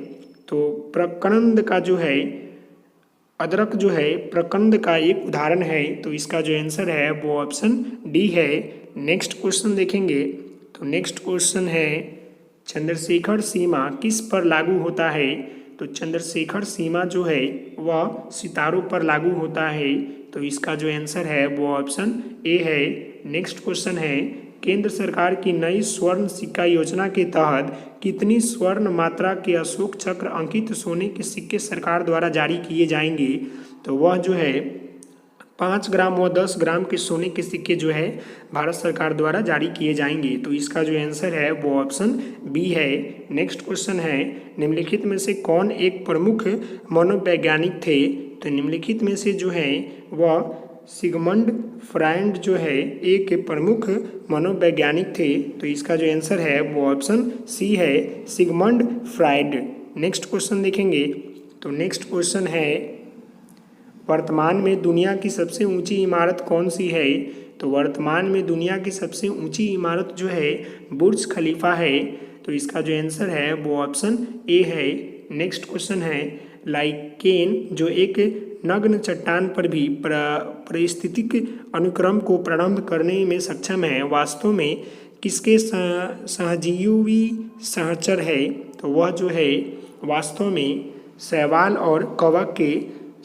तो प्रकंद का जो है अदरक जो है प्रकंद का एक उदाहरण है। तो इसका जो आंसर है वो ऑप्शन डी है। नेक्स्ट क्वेश्चन देखेंगे। तो नेक्स्ट क्वेश्चन है चंद्रशेखर सीमा किस पर लागू होता है। तो चंद्रशेखर सीमा जो है वह सितारों पर लागू होता है। तो इसका जो आंसर है वो ऑप्शन ए है। नेक्स्ट क्वेश्चन है केंद्र सरकार की नई स्वर्ण सिक्का योजना के तहत कितनी स्वर्ण मात्रा के अशोक चक्र अंकित सोने के सिक्के सरकार द्वारा जारी किए जाएंगे। तो वह जो है 5 ग्राम व 10 ग्राम के सोने के सिक्के जो है भारत सरकार द्वारा जारी किए जाएंगे। तो इसका जो आंसर है वो ऑप्शन बी है। नेक्स्ट क्वेश्चन है, निम्नलिखित में से कौन एक प्रमुख मनोवैज्ञानिक थे? तो निम्नलिखित में से जो है वह सिगमंड फ्रायड जो है एक प्रमुख मनोवैज्ञानिक थे। तो इसका जो आंसर है वो ऑप्शन सी है, सिगमंड फ्रायड। नेक्स्ट क्वेश्चन देखेंगे। तो नेक्स्ट क्वेश्चन है, वर्तमान में दुनिया की सबसे ऊंची इमारत कौन सी है? तो वर्तमान में दुनिया की सबसे ऊंची इमारत जो है बुर्ज खलीफा है। तो इसका जो आंसर है वो ऑप्शन ए है। नेक्स्ट क्वेश्चन है, लाइकेन जो एक नग्न चट्टान पर भी पारिस्थितिक अनुक्रम को प्रारंभ करने में सक्षम है, वास्तव में किसके सहजीवी सहचर है? तो वह जो है वास्तव में शैवाल और कवक के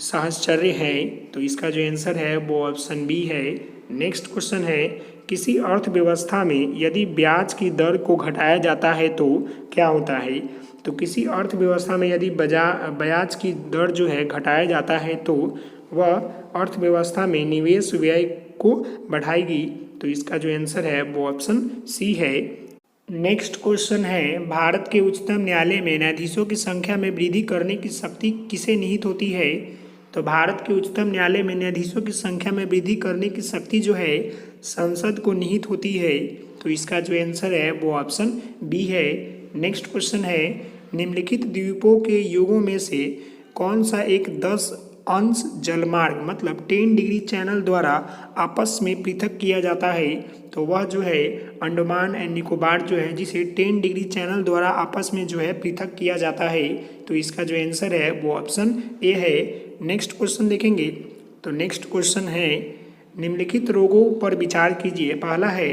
सहचर्य है। तो इसका जो आंसर है वो ऑप्शन बी है। नेक्स्ट क्वेश्चन है, किसी अर्थव्यवस्था में यदि ब्याज की दर को घटाया जाता है तो क्या होता है? तो किसी अर्थव्यवस्था में यदि ब्याज की दर जो है घटाया जाता है तो वह अर्थव्यवस्था में निवेश व्यय को बढ़ाएगी। तो इसका जो आंसर है वो ऑप्शन सी है। नेक्स्ट क्वेश्चन है, भारत के उच्चतम न्यायालय में न्यायाधीशों की संख्या में वृद्धि करने की शक्ति किसे निहित होती है? तो भारत के उच्चतम न्यायालय में न्यायाधीशों की संख्या में वृद्धि करने की शक्ति जो है संसद को निहित होती है। तो इसका जो आंसर है वो ऑप्शन बी है। नेक्स्ट क्वेश्चन है, निम्नलिखित द्वीपों के योगों में से कौन सा एक 10 अंश जलमार्ग मतलब 10 डिग्री चैनल द्वारा आपस में पृथक किया जाता है? तो वह जो है अंडमान एंड निकोबार जो है जिसे 10 डिग्री चैनल द्वारा आपस में जो है पृथक किया जाता है। तो इसका जो आंसर है वो ऑप्शन ए है। नेक्स्ट क्वेश्चन देखेंगे। तो नेक्स्ट क्वेश्चन है, निम्नलिखित रोगों पर विचार कीजिए। पहला है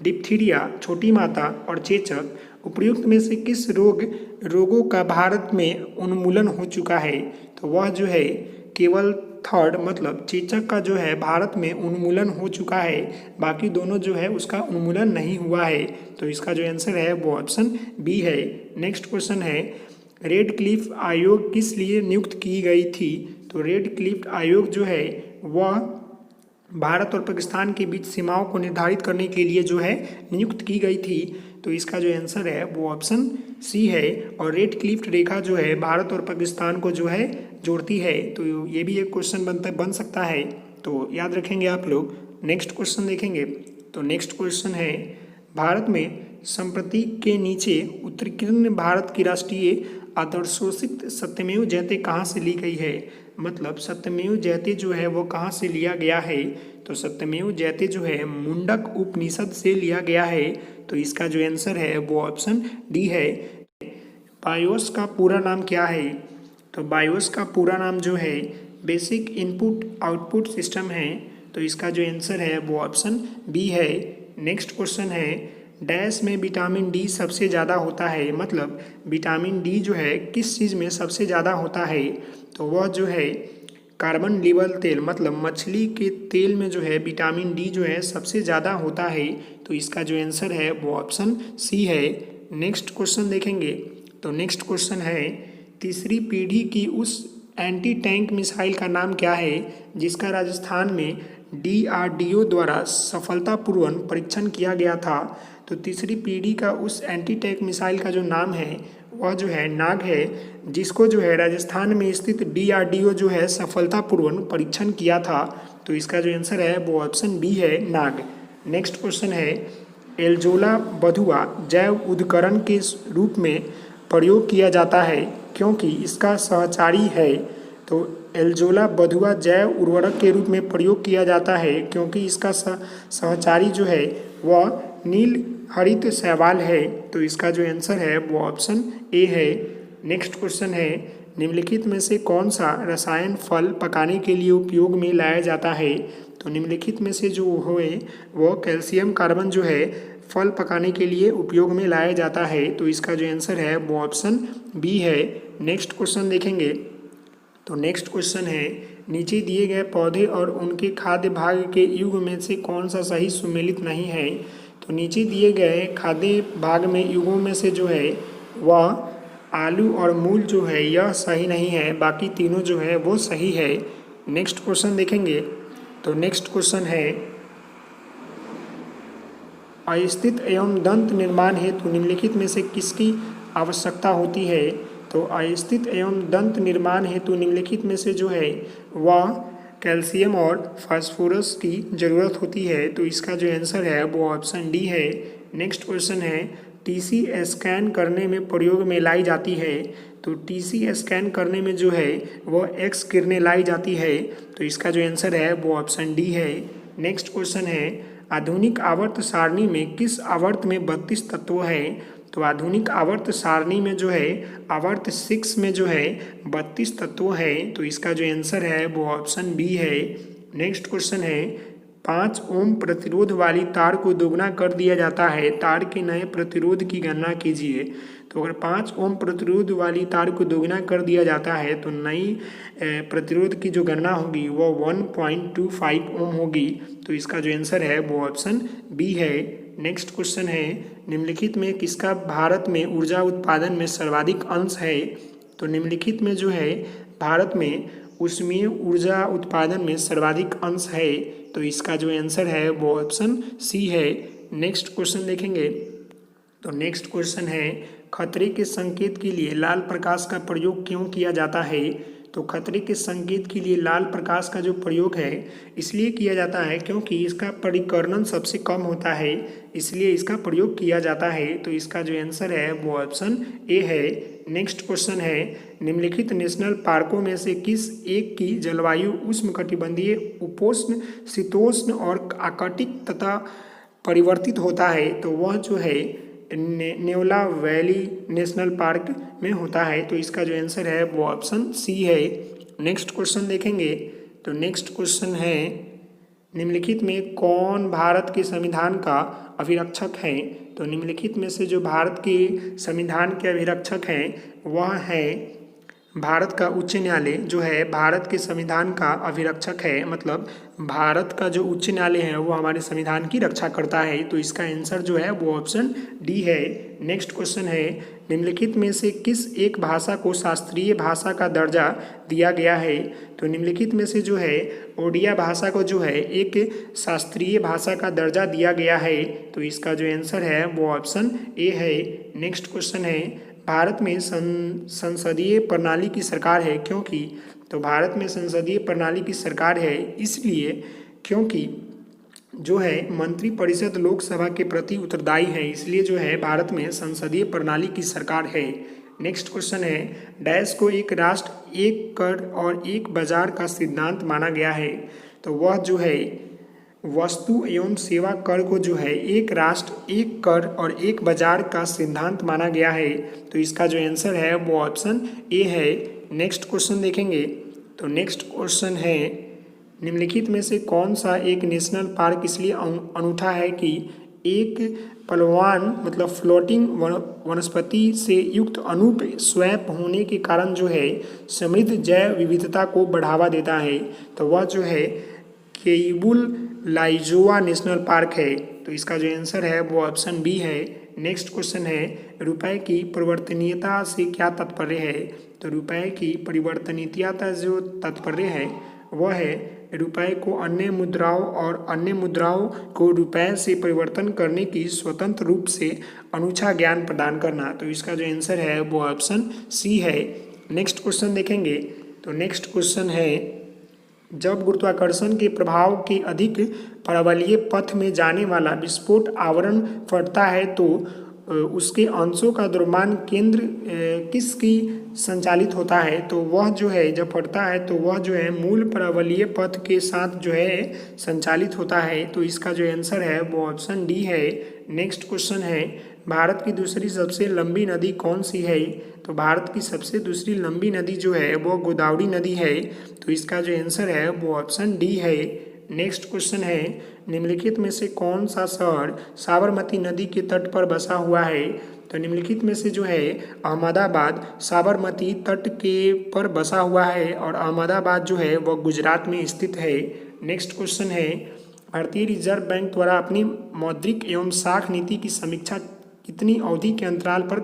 डिप्थीरिया, छोटी माता और चेचक। उपर्युक्त में से किस रोगों का भारत में उन्मूलन हो चुका है? तो वह जो है केवल थर्ड मतलब चेचक का जो है भारत में उन्मूलन हो चुका है, बाकी दोनों जो है उसका उन्मूलन नहीं हुआ है। तो इसका जो आंसर है वो ऑप्शन बी है। नेक्स्ट क्वेश्चन है, रेड क्लिफ आयोग किस लिए नियुक्त की गई थी? तो रेड क्लिफ आयोग जो है वह भारत और पाकिस्तान के बीच सीमाओं को निर्धारित करने के लिए जो है नियुक्त की गई थी। तो इसका जो आंसर है वो ऑप्शन सी है। और रेड क्लिफ रेखा जो है भारत और पाकिस्तान को जो है जोड़ती है। तो ये भी एक क्वेश्चन बन सकता है, तो याद रखेंगे आप लोग। नेक्स्ट क्वेश्चन देखेंगे। तो नेक्स्ट क्वेश्चन है, भारत में संप्रति के नीचे उत्कीर्ण भारत की राष्ट्रीय आदर्शोषित सत्यमेव जयते कहाँ से ली गई है? मतलब सत्यमेव जयते जो है वो कहाँ से लिया गया है? तो सत्यमेव जयते जो है मुंडक उपनिषद से लिया गया है। तो इसका जो आंसर है वो ऑप्शन डी है। बायोस का पूरा नाम क्या है? तो बायोस का पूरा नाम जो है बेसिक इनपुट आउटपुट सिस्टम है। तो इसका जो आंसर है वो ऑप्शन बी है। नेक्स्ट क्वेश्चन है, डैश में विटामिन डी सबसे ज़्यादा होता है, मतलब विटामिन डी जो है किस चीज़ में सबसे ज़्यादा होता है? तो वह जो है कार्बन लीवल तेल मतलब मछली के तेल में जो है विटामिन डी जो है सबसे ज़्यादा होता है। तो इसका जो आंसर है वो ऑप्शन सी है। नेक्स्ट क्वेश्चन देखेंगे। तो नेक्स्ट क्वेश्चन है, तीसरी पीढ़ी की उस एंटी टैंक मिसाइल का नाम क्या है जिसका राजस्थान में DRDO द्वारा सफलतापूर्वक परीक्षण किया गया था? तो तीसरी पीढ़ी का उस एंटी टैंक मिसाइल का जो नाम है वह जो है नाग है, जिसको जो है राजस्थान में स्थित DRDO जो है सफलतापूर्वक परीक्षण किया था। तो इसका जो आंसर है वो ऑप्शन बी है, नाग। नेक्स्ट क्वेश्चन है, एल्जोला बधुआ जैव उद्करण के रूप में प्रयोग किया जाता है क्योंकि इसका सहचारी है। तो एल्जोला बधुआ जैव उर्वरक के रूप में प्रयोग किया जाता है क्योंकि इसका सहचारी जो है वह नील हरित शैवाल है। तो इसका जो आंसर है वो ऑप्शन ए है। नेक्स्ट क्वेश्चन है, निम्नलिखित में से कौन सा रसायन फल पकाने के लिए उपयोग में लाया जाता है? तो निम्नलिखित में से जो है वो कैल्शियम कार्बन जो है फल पकाने के लिए उपयोग में लाया जाता है। तो इसका जो आंसर है वो ऑप्शन बी है। नेक्स्ट क्वेश्चन देखेंगे। तो नेक्स्ट क्वेश्चन है, नीचे दिए गए पौधे और उनके खाद्य भाग के युग में से कौन सा सही सुमेलित नहीं है? तो नीचे दिए गए खाद्य भाग में युगों में से जो है वह आलू और मूल जो है यह सही नहीं है, बाकी तीनों जो है वो सही है। नेक्स्ट क्वेश्चन देखेंगे। तो नेक्स्ट क्वेश्चन है अस्थित एवं दंत निर्माण हेतु निम्नलिखित में से किसकी आवश्यकता होती है। तो अस्थित एवं दंत निर्माण हेतु निम्नलिखित में से जो है वह कैल्शियम और फास्फोरस की ज़रूरत होती है। तो इसका जो आंसर है वो ऑप्शन डी है। नेक्स्ट क्वेश्चन है टीसी स्कैन करने में प्रयोग में लाई जाती है। तो टीसी स्कैन करने में जो है वो एक्स किरणें लाई जाती है। तो इसका जो आंसर है वो ऑप्शन डी है। नेक्स्ट क्वेश्चन है आधुनिक आवर्त सारणी में किस आवर्त में 32 तत्व हैं। तो आधुनिक आवर्त सारणी में जो है आवर्त 6 में जो है 32 तत्व हैं। तो इसका जो आंसर है वो ऑप्शन बी है। नेक्स्ट क्वेश्चन है 5 ओम प्रतिरोध वाली तार को दोगुना कर दिया जाता है, तार के नए प्रतिरोध की गणना कीजिए। तो अगर 5 ओम प्रतिरोध वाली तार को दोगुना कर दिया जाता है तो नई प्रतिरोध की जो गणना होगी वो 1.25 ओम होगी। तो इसका जो आंसर है वो ऑप्शन बी है। नेक्स्ट क्वेश्चन है निम्नलिखित में किसका भारत में ऊर्जा उत्पादन में सर्वाधिक अंश है। तो निम्नलिखित में जो है भारत में ऊष्मीय ऊर्जा उत्पादन में सर्वाधिक अंश है। तो इसका जो आंसर है वो ऑप्शन सी है। नेक्स्ट क्वेश्चन देखेंगे तो नेक्स्ट क्वेश्चन है खतरे के संकेत के लिए लाल प्रकाश का प्रयोग क्यों किया जाता है। तो खतरे के संकेत के लिए लाल प्रकाश का जो प्रयोग है इसलिए किया जाता है क्योंकि इसका परिकर्णन सबसे कम होता है, इसलिए इसका प्रयोग किया जाता है। तो इसका जो आंसर है वो ऑप्शन ए है। नेक्स्ट क्वेश्चन है निम्नलिखित नेशनल पार्कों में से किस एक की जलवायु उष्णकटिबंधीय, उपोष्ण, शीतोष्ण और आर्कटिक तथा परिवर्तित होता है। तो वह जो है न्योला वैली नेशनल पार्क में होता है। तो इसका जो आंसर है वो ऑप्शन सी है। नेक्स्ट क्वेश्चन देखेंगे तो नेक्स्ट क्वेश्चन है निम्नलिखित में कौन भारत के संविधान का अभिरक्षक है। तो निम्नलिखित में से जो भारत के संविधान के अभिरक्षक हैं वह है भारत का उच्च न्यायालय जो है भारत के संविधान का अभिरक्षक है, मतलब भारत का जो उच्च न्यायालय है वो हमारे संविधान की रक्षा करता है। तो इसका आंसर जो है वो ऑप्शन डी है। नेक्स्ट क्वेश्चन है निम्नलिखित में से किस एक भाषा को शास्त्रीय भाषा का दर्जा दिया गया है। तो निम्नलिखित में से जो है ओडिया भाषा को जो है एक शास्त्रीय भाषा का दर्जा दिया गया है। तो इसका जो आंसर है वो ऑप्शन ए है। नेक्स्ट क्वेश्चन है भारत में संसदीय प्रणाली की सरकार है क्योंकि। तो भारत में संसदीय प्रणाली की सरकार है इसलिए क्योंकि जो है मंत्रिपरिषद लोकसभा के प्रति उत्तरदायी है, इसलिए जो है भारत में संसदीय प्रणाली की सरकार है। नेक्स्ट क्वेश्चन है डैश को एक राष्ट्र एक कर और एक बाजार का सिद्धांत माना गया है। तो वह जो है वस्तु एवं सेवा कर को जो है एक राष्ट्र एक कर और एक बाजार का सिद्धांत माना गया है। तो इसका जो आंसर है वो ऑप्शन ए है। नेक्स्ट क्वेश्चन देखेंगे तो नेक्स्ट क्वेश्चन है निम्नलिखित में से कौन सा एक नेशनल पार्क इसलिए अनूठा है कि एक पलवान मतलब फ्लोटिंग वनस्पति से युक्त अनूप स्वैप होने के कारण जो है समृद्ध जैव विविधता को बढ़ावा देता है। तो वह जो है केबुल लाइजोआ नेशनल पार्क है। तो इसका जो आंसर है वो ऑप्शन बी है। नेक्स्ट क्वेश्चन है रुपए की परिवर्तनीयता से क्या तात्पर्य है। तो रुपए की परिवर्तनीयता जो तात्पर्य है वह है रुपए को अन्य मुद्राओं और अन्य मुद्राओं को रुपए से परिवर्तन करने की स्वतंत्र रूप से अनूठा ज्ञान प्रदान करना। तो इसका जो आंसर है वो ऑप्शन सी है। नेक्स्ट क्वेश्चन देखेंगे तो नेक्स्ट क्वेश्चन है जब गुरुत्वाकर्षण के प्रभाव के अधिक परवलयीय पथ में जाने वाला विस्फोट आवरण फटता है तो उसके अंशों का द्रव्यमान केंद्र किसकी संचालित होता है। तो वह जो है जब फटता है तो वह जो है मूल परवलयीय पथ के साथ जो है संचालित होता है। तो इसका जो आंसर है वो ऑप्शन डी है। नेक्स्ट क्वेश्चन है भारत की दूसरी सबसे लंबी नदी कौन सी है। तो भारत की सबसे दूसरी लंबी नदी जो है वो गोदावरी नदी है। तो इसका जो आंसर है वो ऑप्शन डी है। नेक्स्ट क्वेश्चन है निम्नलिखित में से कौन सा शहर साबरमती नदी के तट पर बसा हुआ है। तो निम्नलिखित में से जो है अहमदाबाद साबरमती तट के पर बसा हुआ है और अहमदाबाद जो है वह गुजरात में स्थित है। नेक्स्ट क्वेश्चन है भारतीय रिजर्व बैंक द्वारा अपनी मौद्रिक एवं साख नीति की समीक्षा कितनी अवधि के अंतराल पर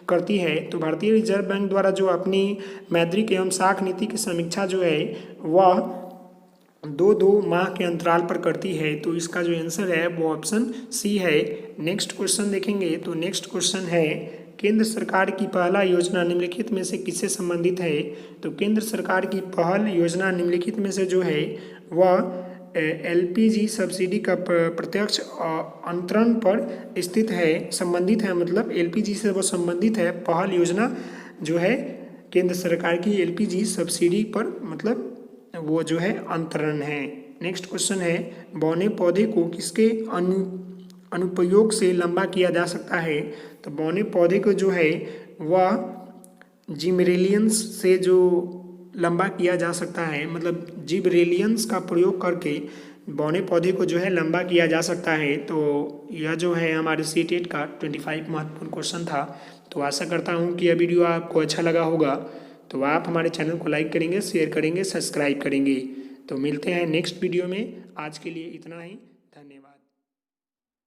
करती है। तो भारतीय रिजर्व बैंक द्वारा जो अपनी मौद्रिक एवं साख नीति की समीक्षा जो है वह दो माह के अंतराल पर करती है, तो इसका जो आंसर है वो ऑप्शन सी है। नेक्स्ट क्वेश्चन देखेंगे तो नेक्स्ट क्वेश्चन है केंद्र सरकार की पहला योजना निम्नलिखित में से किससे संबंधित है। तो केंद्र सरकार की पहल योजना निम्नलिखित में से जो है वह एलपीजी सब्सिडी का प्रत्यक्ष अंतरण पर स्थित है, संबंधित है, मतलब एलपीजी से वो संबंधित है। पहल योजना जो है केंद्र सरकार की एलपीजी सब्सिडी पर मतलब वो जो है अंतरण है। नेक्स्ट क्वेश्चन है बौने पौधे को किसके अनुप्रयोग से लंबा किया जा सकता है। तो बौने पौधे को जो है वह जिबरेलियंस से जो लंबा किया जा सकता है, मतलब जिबरेलियंस का प्रयोग करके बौने पौधे को जो है लंबा किया जा सकता है। तो यह जो है हमारे सीटेट का 25 महत्वपूर्ण क्वेश्चन था। तो आशा करता हूँ कि यह वीडियो आपको अच्छा लगा होगा। तो आप हमारे चैनल को लाइक करेंगे, शेयर करेंगे, सब्सक्राइब करेंगे। तो मिलते हैं नेक्स्ट वीडियो में। आज के लिए इतना ही, धन्यवाद।